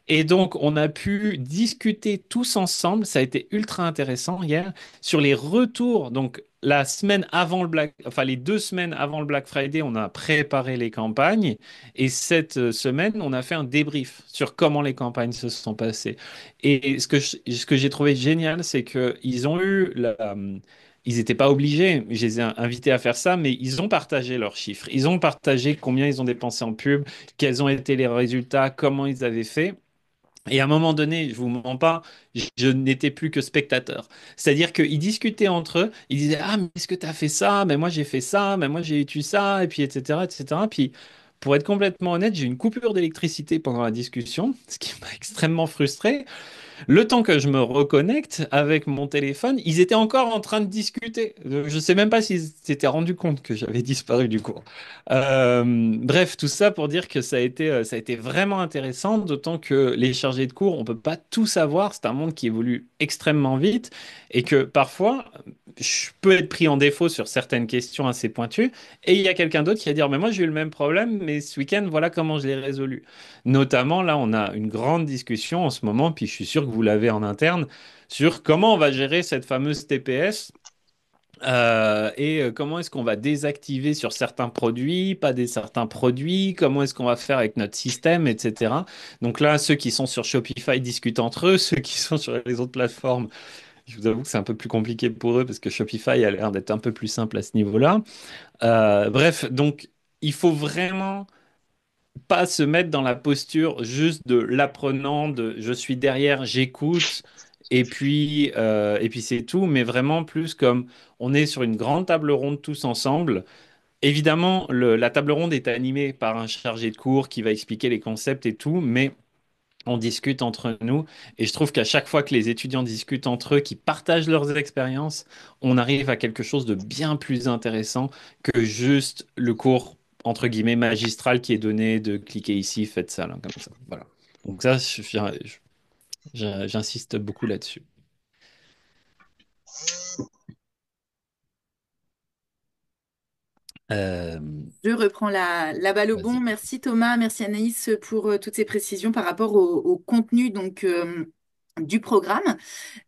Speaker 2: Et donc, on a pu discuter tous ensemble, ça a été ultra intéressant hier, sur les retours. Donc, la semaine avant enfin les 2 semaines avant le Black Friday, on a préparé les campagnes. Et cette semaine, on a fait un débrief sur comment les campagnes se sont passées. Et ce que j'ai trouvé génial, c'est qu'ils ont eu ils n'étaient pas obligés, je les ai invités à faire ça, mais ils ont partagé leurs chiffres. Ils ont partagé combien ils ont dépensé en pub, quels ont été les résultats, comment ils avaient fait. Et à un moment donné, je vous mens pas, je n'étais plus que spectateur. C'est-à-dire qu'ils discutaient entre eux, ils disaient, ah, mais est-ce que tu as fait ça? Mais moi j'ai fait ça, mais moi j'ai eu ça, et puis etc., etc. Puis pour être complètement honnête, j'ai eu une coupure d'électricité pendant la discussion, ce qui m'a extrêmement frustré. Le temps que je me reconnecte avec mon téléphone, ils étaient encore en train de discuter. Je ne sais même pas s'ils s'étaient rendus compte que j'avais disparu du cours. Bref, tout ça pour dire que ça a été vraiment intéressant, d'autant que les chargés de cours, on ne peut pas tout savoir. C'est un monde qui évolue extrêmement vite et que parfois, je peux être pris en défaut sur certaines questions assez pointues. Et il y a quelqu'un d'autre qui va dire, mais moi j'ai eu le même problème, mais ce week-end, voilà comment je l'ai résolu. Notamment, là, on a une grande discussion en ce moment, puis je suis sûr que vous l'avez en interne, sur comment on va gérer cette fameuse TPS. Comment est-ce qu'on va désactiver sur certains produits, pas des certains produits, comment est-ce qu'on va faire avec notre système, etc. Donc là, ceux qui sont sur Shopify discutent entre eux, ceux qui sont sur les autres plateformes, je vous avoue que c'est un peu plus compliqué pour eux parce que Shopify a l'air d'être un peu plus simple à ce niveau-là. Bref, donc il faut vraiment pas se mettre dans la posture juste de l'apprenant, de je suis derrière, j'écoute, et puis c'est tout, mais vraiment plus comme on est sur une grande table ronde tous ensemble. Évidemment, la table ronde est animée par un chargé de cours qui va expliquer les concepts et tout, mais on discute entre nous. Et je trouve qu'à chaque fois que les étudiants discutent entre eux, qui partagent leurs expériences, on arrive à quelque chose de bien plus intéressant que juste le cours, entre guillemets, magistral qui est donné de cliquer ici, faites ça, là, comme ça. Voilà. Donc ça, j'insiste beaucoup là-dessus. Euh,
Speaker 1: Je reprends la balle au bon.
Speaker 2: Vas-y.
Speaker 1: Merci Thomas, merci Anaïs pour toutes ces précisions par rapport au contenu du programme.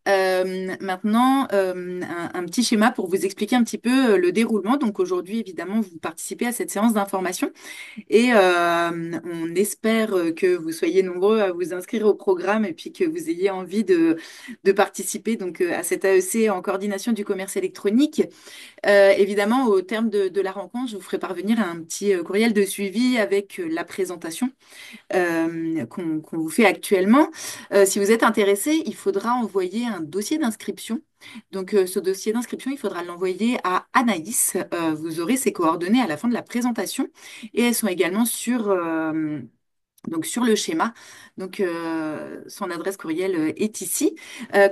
Speaker 1: Maintenant, un petit schéma pour vous expliquer un petit peu le déroulement. Donc aujourd'hui, évidemment, vous participez à cette séance d'information et on espère que vous soyez nombreux à vous inscrire au programme et puis que vous ayez envie de participer donc à cette AEC en coordination du commerce électronique. Évidemment, au terme de la rencontre, je vous ferai parvenir un petit courriel de suivi avec la présentation qu'on vous fait actuellement. Si vous êtes intéressé, il faudra envoyer un dossier d'inscription. Donc, ce dossier d'inscription, il faudra l'envoyer à Anaïs. Vous aurez ses coordonnées à la fin de la présentation et elles sont également donc sur le schéma. Donc, son adresse courriel est ici.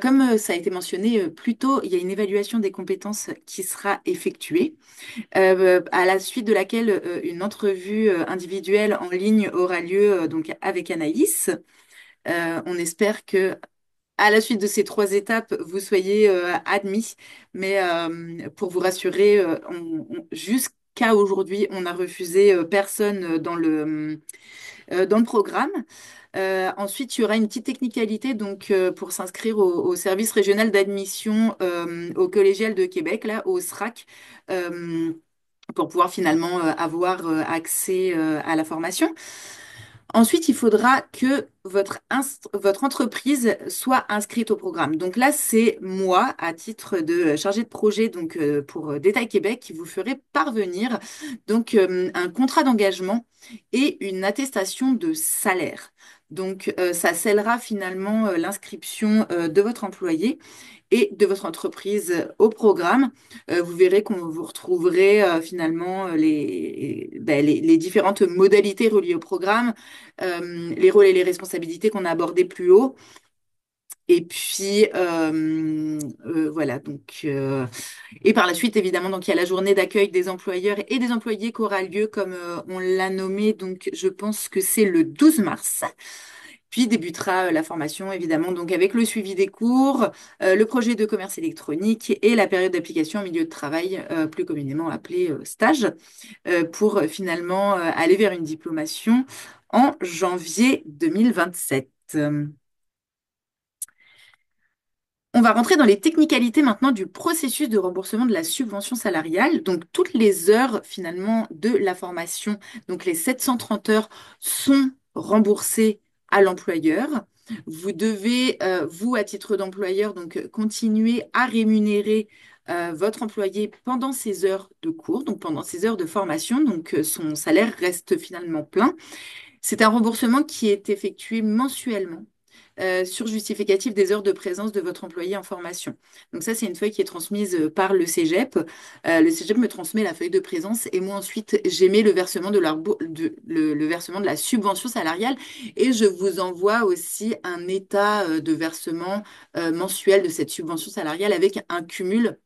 Speaker 1: Comme ça a été mentionné plus tôt, il y a une évaluation des compétences qui sera effectuée, à la suite de laquelle une entrevue individuelle en ligne aura lieu donc avec Anaïs. On espère que à la suite de ces trois étapes, vous soyez admis. Mais pour vous rassurer, jusqu'à aujourd'hui, on n'a refusé personne dans le programme. Ensuite, il y aura une petite technicalité donc, pour s'inscrire au service régional d'admission au collégial de Québec, là, au SRAC, pour pouvoir finalement avoir accès à la formation. Ensuite, il faudra que votre entreprise soit inscrite au programme. Donc là, c'est moi, à titre de chargé de projet donc, pour Détail Québec, qui vous ferai parvenir donc, un contrat d'engagement et une attestation de salaire. Donc, ça scellera finalement l'inscription de votre employé et de votre entreprise au programme. Vous verrez qu'on vous retrouverez finalement les différentes modalités reliées au programme, les rôles et les responsabilités qu'on a abordés plus haut. Et puis, voilà, donc, et par la suite, évidemment, donc, il y a la journée d'accueil des employeurs et des employés qui aura lieu, comme on l'a nommé, donc, je pense que c'est le 12 mars. Puis débutera la formation, évidemment, donc avec le suivi des cours, le projet de commerce électronique et la période d'application au milieu de travail, plus communément appelée stage, pour finalement aller vers une diplomation en janvier 2027. On va rentrer dans les technicalités maintenant du processus de remboursement de la subvention salariale. Donc, toutes les heures finalement de la formation, donc les 730 heures, sont remboursées à l'employeur. Vous devez, vous, à titre d'employeur, donc continuer à rémunérer votre employé pendant ses heures de cours, donc pendant ses heures de formation. Donc, son salaire reste finalement plein. C'est un remboursement qui est effectué mensuellement. sur justificatif des heures de présence de votre employé en formation. Donc ça, c'est une feuille qui est transmise par le Cégep. Le Cégep me transmet la feuille de présence et moi ensuite j'émets le versement le versement de la subvention salariale et je vous envoie aussi un état de versement mensuel de cette subvention salariale avec un cumul,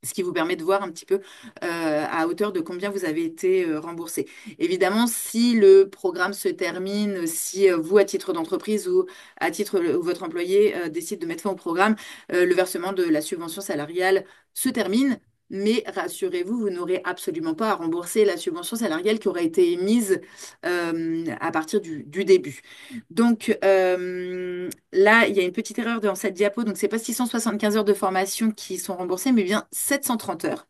Speaker 1: ce qui vous permet de voir un petit peu à hauteur de combien vous avez été remboursé. Évidemment, si le programme se termine, si vous, à titre d'entreprise ou à titre où votre employé décide de mettre fin au programme, le versement de la subvention salariale se termine. Mais rassurez-vous, vous n'aurez absolument pas à rembourser la subvention salariale qui aura été émise à partir du début. Donc là, il y a une petite erreur dans cette diapo. Donc, c'est pas 675 heures de formation qui sont remboursées, mais bien 730 heures.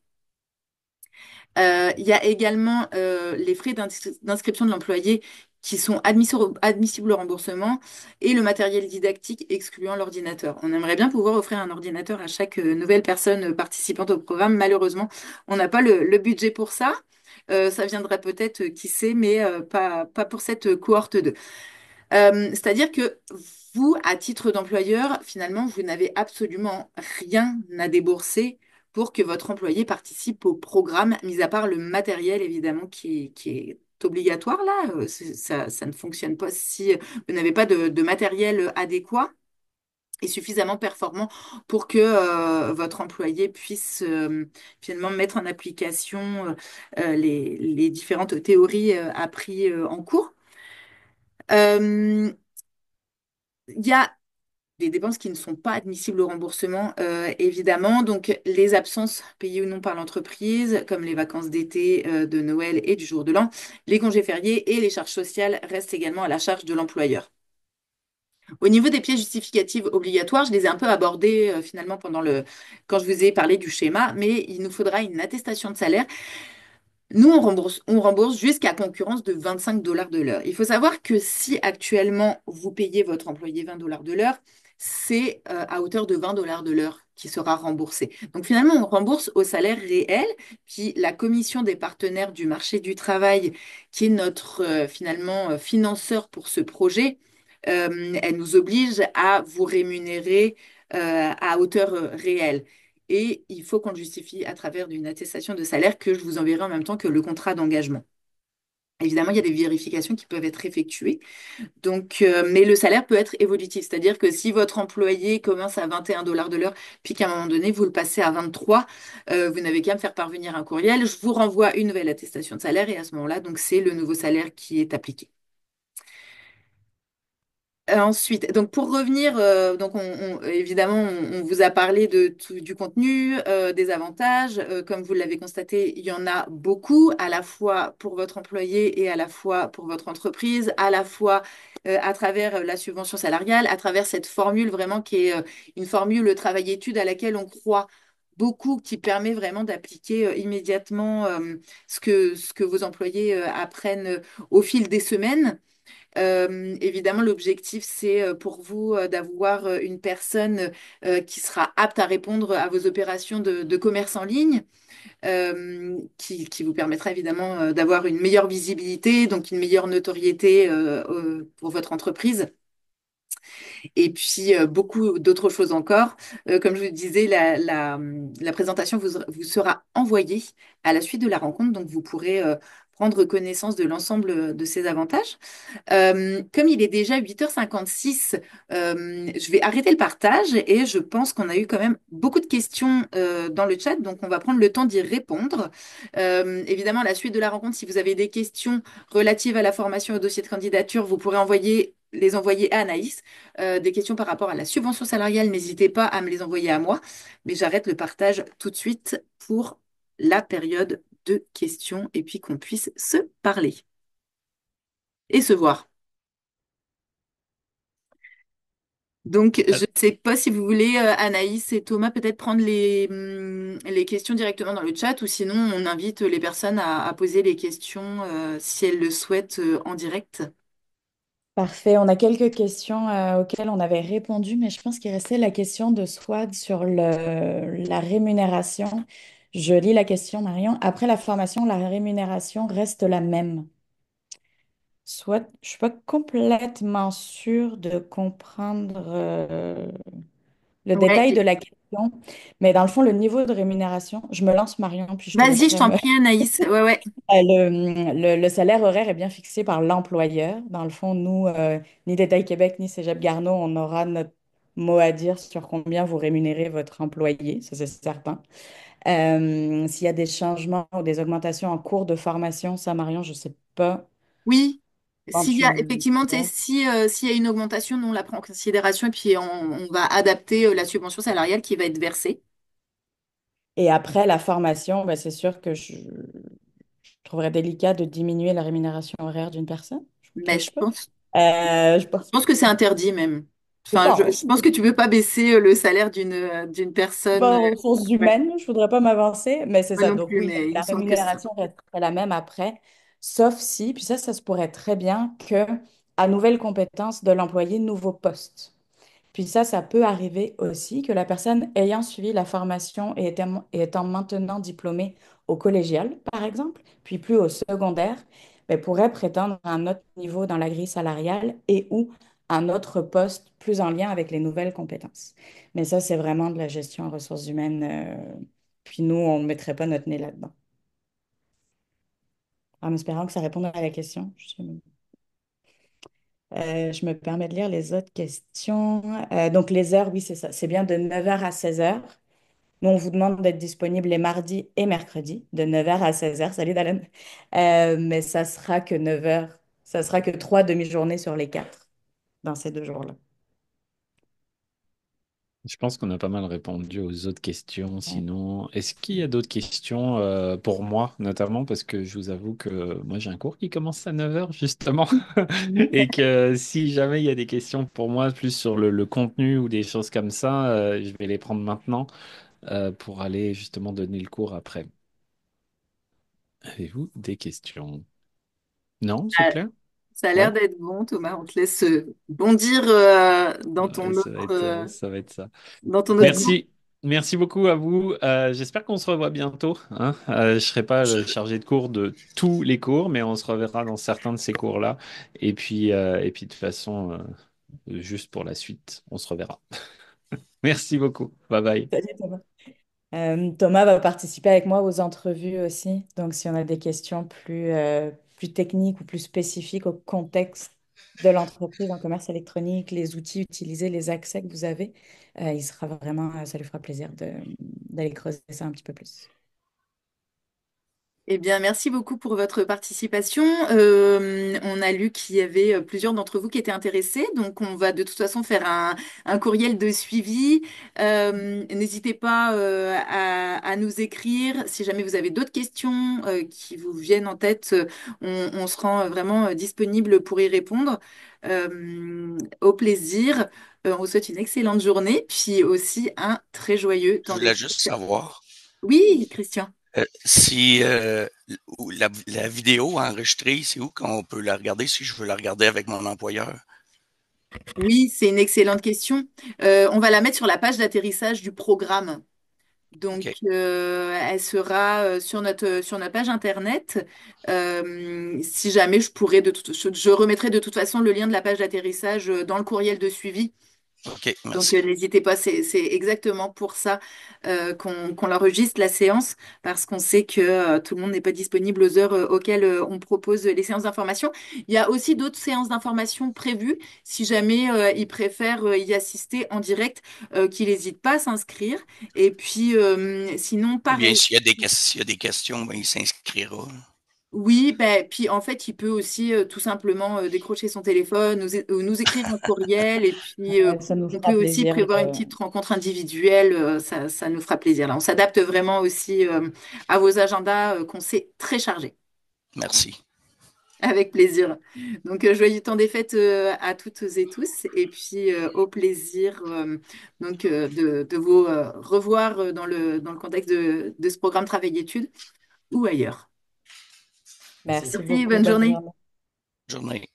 Speaker 1: Il y a également les frais d'inscription de l'employé qui sont admissibles au remboursement et le matériel didactique excluant l'ordinateur. On aimerait bien pouvoir offrir un ordinateur à chaque nouvelle personne participante au programme. Malheureusement, on n'a pas le budget pour ça. Ça viendrait peut-être, qui sait, mais pas pour cette cohorte 2. C'est-à-dire que vous, à titre d'employeur, finalement, vous n'avez absolument rien à débourser pour que votre employé participe au programme, mis à part le matériel, évidemment, qui est obligatoire là. Ça ne fonctionne pas si vous n'avez pas de matériel adéquat et suffisamment performant pour que votre employé puisse finalement mettre en application les différentes théories apprises en cours. Euh, Il y a des dépenses qui ne sont pas admissibles au remboursement, évidemment. Donc, les absences payées ou non par l'entreprise, comme les vacances d'été, de Noël et du jour de l'an, les congés fériés et les charges sociales restent également à la charge de l'employeur. Au niveau des pièces justificatives obligatoires, je les ai un peu abordées finalement quand je vous ai parlé du schéma, mais il nous faudra une attestation de salaire. Nous, on rembourse jusqu'à concurrence de 25 dollars de l'heure. Il faut savoir que si actuellement vous payez votre employé 20 dollars de l'heure, c'est à hauteur de 20 dollars de l'heure qui sera remboursé. Donc finalement, on rembourse au salaire réel, puis la commission des partenaires du marché du travail, qui est notre finalement financeur pour ce projet, elle nous oblige à vous rémunérer à hauteur réelle. Et il faut qu'on le justifie à travers d'une attestation de salaire que je vous enverrai en même temps que le contrat d'engagement. Évidemment, il y a des vérifications qui peuvent être effectuées. Donc, mais le salaire peut être évolutif. C'est-à-dire que si votre employé commence à 21 dollars de l'heure, puis qu'à un moment donné, vous le passez à 23, vous n'avez qu'à me faire parvenir un courriel. Je vous renvoie une nouvelle attestation de salaire et à ce moment-là, donc c'est le nouveau salaire qui est appliqué. Ensuite, donc pour revenir, donc évidemment, on vous a parlé du contenu, des avantages. Comme vous l'avez constaté, il y en a beaucoup, à la fois pour votre employé et à la fois pour votre entreprise, à la fois à travers la subvention salariale, à travers cette formule vraiment qui est une formule travail-études à laquelle on croit beaucoup, qui permet vraiment d'appliquer immédiatement ce que vos employés apprennent au fil des semaines. Évidemment, l'objectif, c'est pour vous d'avoir une personne qui sera apte à répondre à vos opérations de commerce en ligne, qui vous permettra évidemment d'avoir une meilleure visibilité, donc une meilleure notoriété pour votre entreprise. Et puis, beaucoup d'autres choses encore. Comme je vous disais, la présentation vous sera envoyée à la suite de la rencontre, donc vous pourrez prendre connaissance de l'ensemble de ces avantages. Comme il est déjà 8h56, je vais arrêter le partage et je pense qu'on a eu quand même beaucoup de questions dans le chat, donc on va prendre le temps d'y répondre. Évidemment, à la suite de la rencontre, si vous avez des questions relatives à la formation et au dossier de candidature, vous pourrez les envoyer à Anaïs. Des questions par rapport à la subvention salariale, n'hésitez pas à me les envoyer à moi, mais j'arrête le partage tout de suite pour la période de questions et puis qu'on puisse se parler et se voir. Donc, je ne sais pas si vous voulez, Anaïs et Thomas, peut-être prendre les questions directement dans le chat ou sinon on invite les personnes à poser les questions si elles le souhaitent en direct.
Speaker 6: Parfait. On a quelques questions auxquelles on avait répondu, mais je pense qu'il restait la question de Swad sur la rémunération. Je lis la question, Marion. Après la formation, la rémunération reste la même. Soit, je suis pas complètement sûre de comprendre le
Speaker 1: Ouais.
Speaker 6: détail de la question, mais dans le fond, le niveau de rémunération, je me lance Marion, puis je te
Speaker 1: Vas-y, je
Speaker 6: laisserai
Speaker 1: t'en
Speaker 6: me...
Speaker 1: prie, Anaïs. Ouais, ouais.
Speaker 6: Le salaire horaire est bien fixé par l'employeur. Dans le fond, nous, ni Détail Québec, ni Cégep Garneau, on aura notre mot à dire sur combien vous rémunérez votre employé, ça c'est certain. S'il y a des changements ou des augmentations en cours de formation, ça, Marion, je sais pas
Speaker 1: Oui.
Speaker 6: quand
Speaker 1: S'il y
Speaker 6: tu
Speaker 1: a
Speaker 6: le
Speaker 1: effectivement, tu sais,
Speaker 6: vois.
Speaker 1: si, s'il y a une augmentation, nous on la prend en considération et puis on va adapter la subvention salariale qui va être versée.
Speaker 6: Et après la formation, ben, c'est sûr que je trouverais délicat de diminuer la rémunération horaire d'une personne. Je vous
Speaker 1: Mais
Speaker 6: cache pas. Je
Speaker 1: je
Speaker 6: pense
Speaker 1: pense que c'est interdit même.
Speaker 6: je
Speaker 1: Enfin, je
Speaker 6: pense.
Speaker 1: pense que tu peux pas baisser le salaire d'une personne.
Speaker 6: Pas aux ressources
Speaker 1: Ouais,
Speaker 6: humaines, je voudrais pas m'avancer, mais c'est
Speaker 1: moi
Speaker 6: ça.
Speaker 1: non
Speaker 6: Donc
Speaker 1: plus,
Speaker 6: oui,
Speaker 1: mais il me
Speaker 6: la
Speaker 1: semble que c'est ça.
Speaker 6: rémunération resterait la même après, sauf si, puis ça se pourrait très bien que à nouvelle compétence de l'employé, nouveau poste. Puis ça peut arriver aussi que la personne ayant suivi la formation et étant maintenant diplômée au collégial, par exemple, puis plus au secondaire, ben, pourrait prétendre à un autre niveau dans la grille salariale et ou un autre poste plus en lien avec les nouvelles compétences. Mais ça, c'est vraiment de la gestion en ressources humaines. Puis nous, on ne mettrait pas notre nez là-dedans. En espérant que ça réponde à la question. Je me permets de lire les autres questions. Donc, les heures, oui, c'est ça. C'est bien de 9 heures à 16 heures. Nous, on vous demande d'être disponible les mardis et mercredis, de 9 heures à 16 heures. Salut, Dalen. Mais ça sera que 9 heures. Ça sera que 3 demi-journées sur les 4 dans ces 2 jours-là.
Speaker 2: Je pense qu'on a pas mal répondu aux autres questions.
Speaker 6: Ouais.
Speaker 2: Sinon, est-ce qu'il y a d'autres questions pour moi, notamment parce que je vous avoue que moi j'ai un cours qui commence à 9 heures justement et que si jamais il y a des questions pour moi plus sur le contenu ou des choses comme ça, je vais les prendre maintenant pour aller justement donner le cours après. Avez-vous des questions? Non, c'est
Speaker 1: Ah,
Speaker 2: clair?
Speaker 1: ça a l'air
Speaker 2: Ouais.
Speaker 1: d'être bon, Thomas. On te laisse bondir
Speaker 2: Ça va être ça.
Speaker 1: dans ton autre cours.
Speaker 2: Merci. Merci beaucoup à vous. J'espère qu'on se revoit bientôt, hein. Je ne serai pas le chargé de cours de tous les cours, mais on se reverra dans certains de ces cours-là. Et puis de toute façon, juste pour la suite, on se reverra. Merci beaucoup. Bye bye.
Speaker 6: Salut, Thomas. Thomas va participer avec moi aux entrevues aussi. Donc, si on a des questions plus techniques ou plus spécifiques au contexte de l'entreprise en commerce électronique, les outils utilisés, les accès que vous avez, ça lui fera plaisir d'aller creuser ça un petit peu plus.
Speaker 1: Eh bien, merci beaucoup pour votre participation. On a lu qu'il y avait plusieurs d'entre vous qui étaient intéressés, donc on va de toute façon faire un courriel de suivi. N'hésitez pas à nous écrire si jamais vous avez d'autres questions qui vous viennent en tête. On se rend vraiment disponible pour y répondre. Au plaisir. On vous souhaite une excellente journée, puis aussi un très joyeux
Speaker 7: Je
Speaker 1: temps des
Speaker 7: voulais juste
Speaker 1: fêtes.
Speaker 7: savoir
Speaker 1: Oui, Christian.
Speaker 7: si la vidéo enregistrée, c'est où qu'on peut la regarder si je veux la regarder avec mon employeur?
Speaker 1: Oui, c'est une excellente question. On va la mettre sur la page d'atterrissage du programme. Donc,
Speaker 7: OK,
Speaker 1: elle sera sur notre page internet. Si jamais je pourrais, je remettrai de toute façon le lien de la page d'atterrissage dans le courriel de suivi.
Speaker 7: OK,
Speaker 1: Donc,
Speaker 7: merci.
Speaker 1: n'hésitez pas, c'est exactement pour ça qu'on enregistre la séance, parce qu'on sait que tout le monde n'est pas disponible aux heures auxquelles on propose les séances d'information. Il y a aussi d'autres séances d'information prévues, si jamais ils préfèrent y assister en direct, qu'ils n'hésitent pas à s'inscrire. Et puis, sinon,
Speaker 7: Ou bien
Speaker 1: pareil.
Speaker 7: s'il y a des questions, ben, il s'inscrira.
Speaker 1: Oui, ben, puis en fait, il peut aussi tout simplement décrocher son téléphone, nous écrire un courriel, et puis
Speaker 6: Ça nous
Speaker 1: on
Speaker 6: fera
Speaker 1: peut aussi
Speaker 6: plaisir.
Speaker 1: prévoir une petite rencontre individuelle, ça nous fera plaisir. Là, on s'adapte vraiment aussi à vos agendas qu'on sait très chargés,
Speaker 7: Merci.
Speaker 1: avec plaisir. Donc, joyeux temps des fêtes à toutes et tous, et puis au plaisir de vous revoir dans le contexte de ce programme Travail-études ou ailleurs.
Speaker 6: Merci
Speaker 1: Merci,
Speaker 6: beaucoup.
Speaker 1: bonne
Speaker 6: Bonne
Speaker 1: journée.
Speaker 6: journée.
Speaker 7: Journée.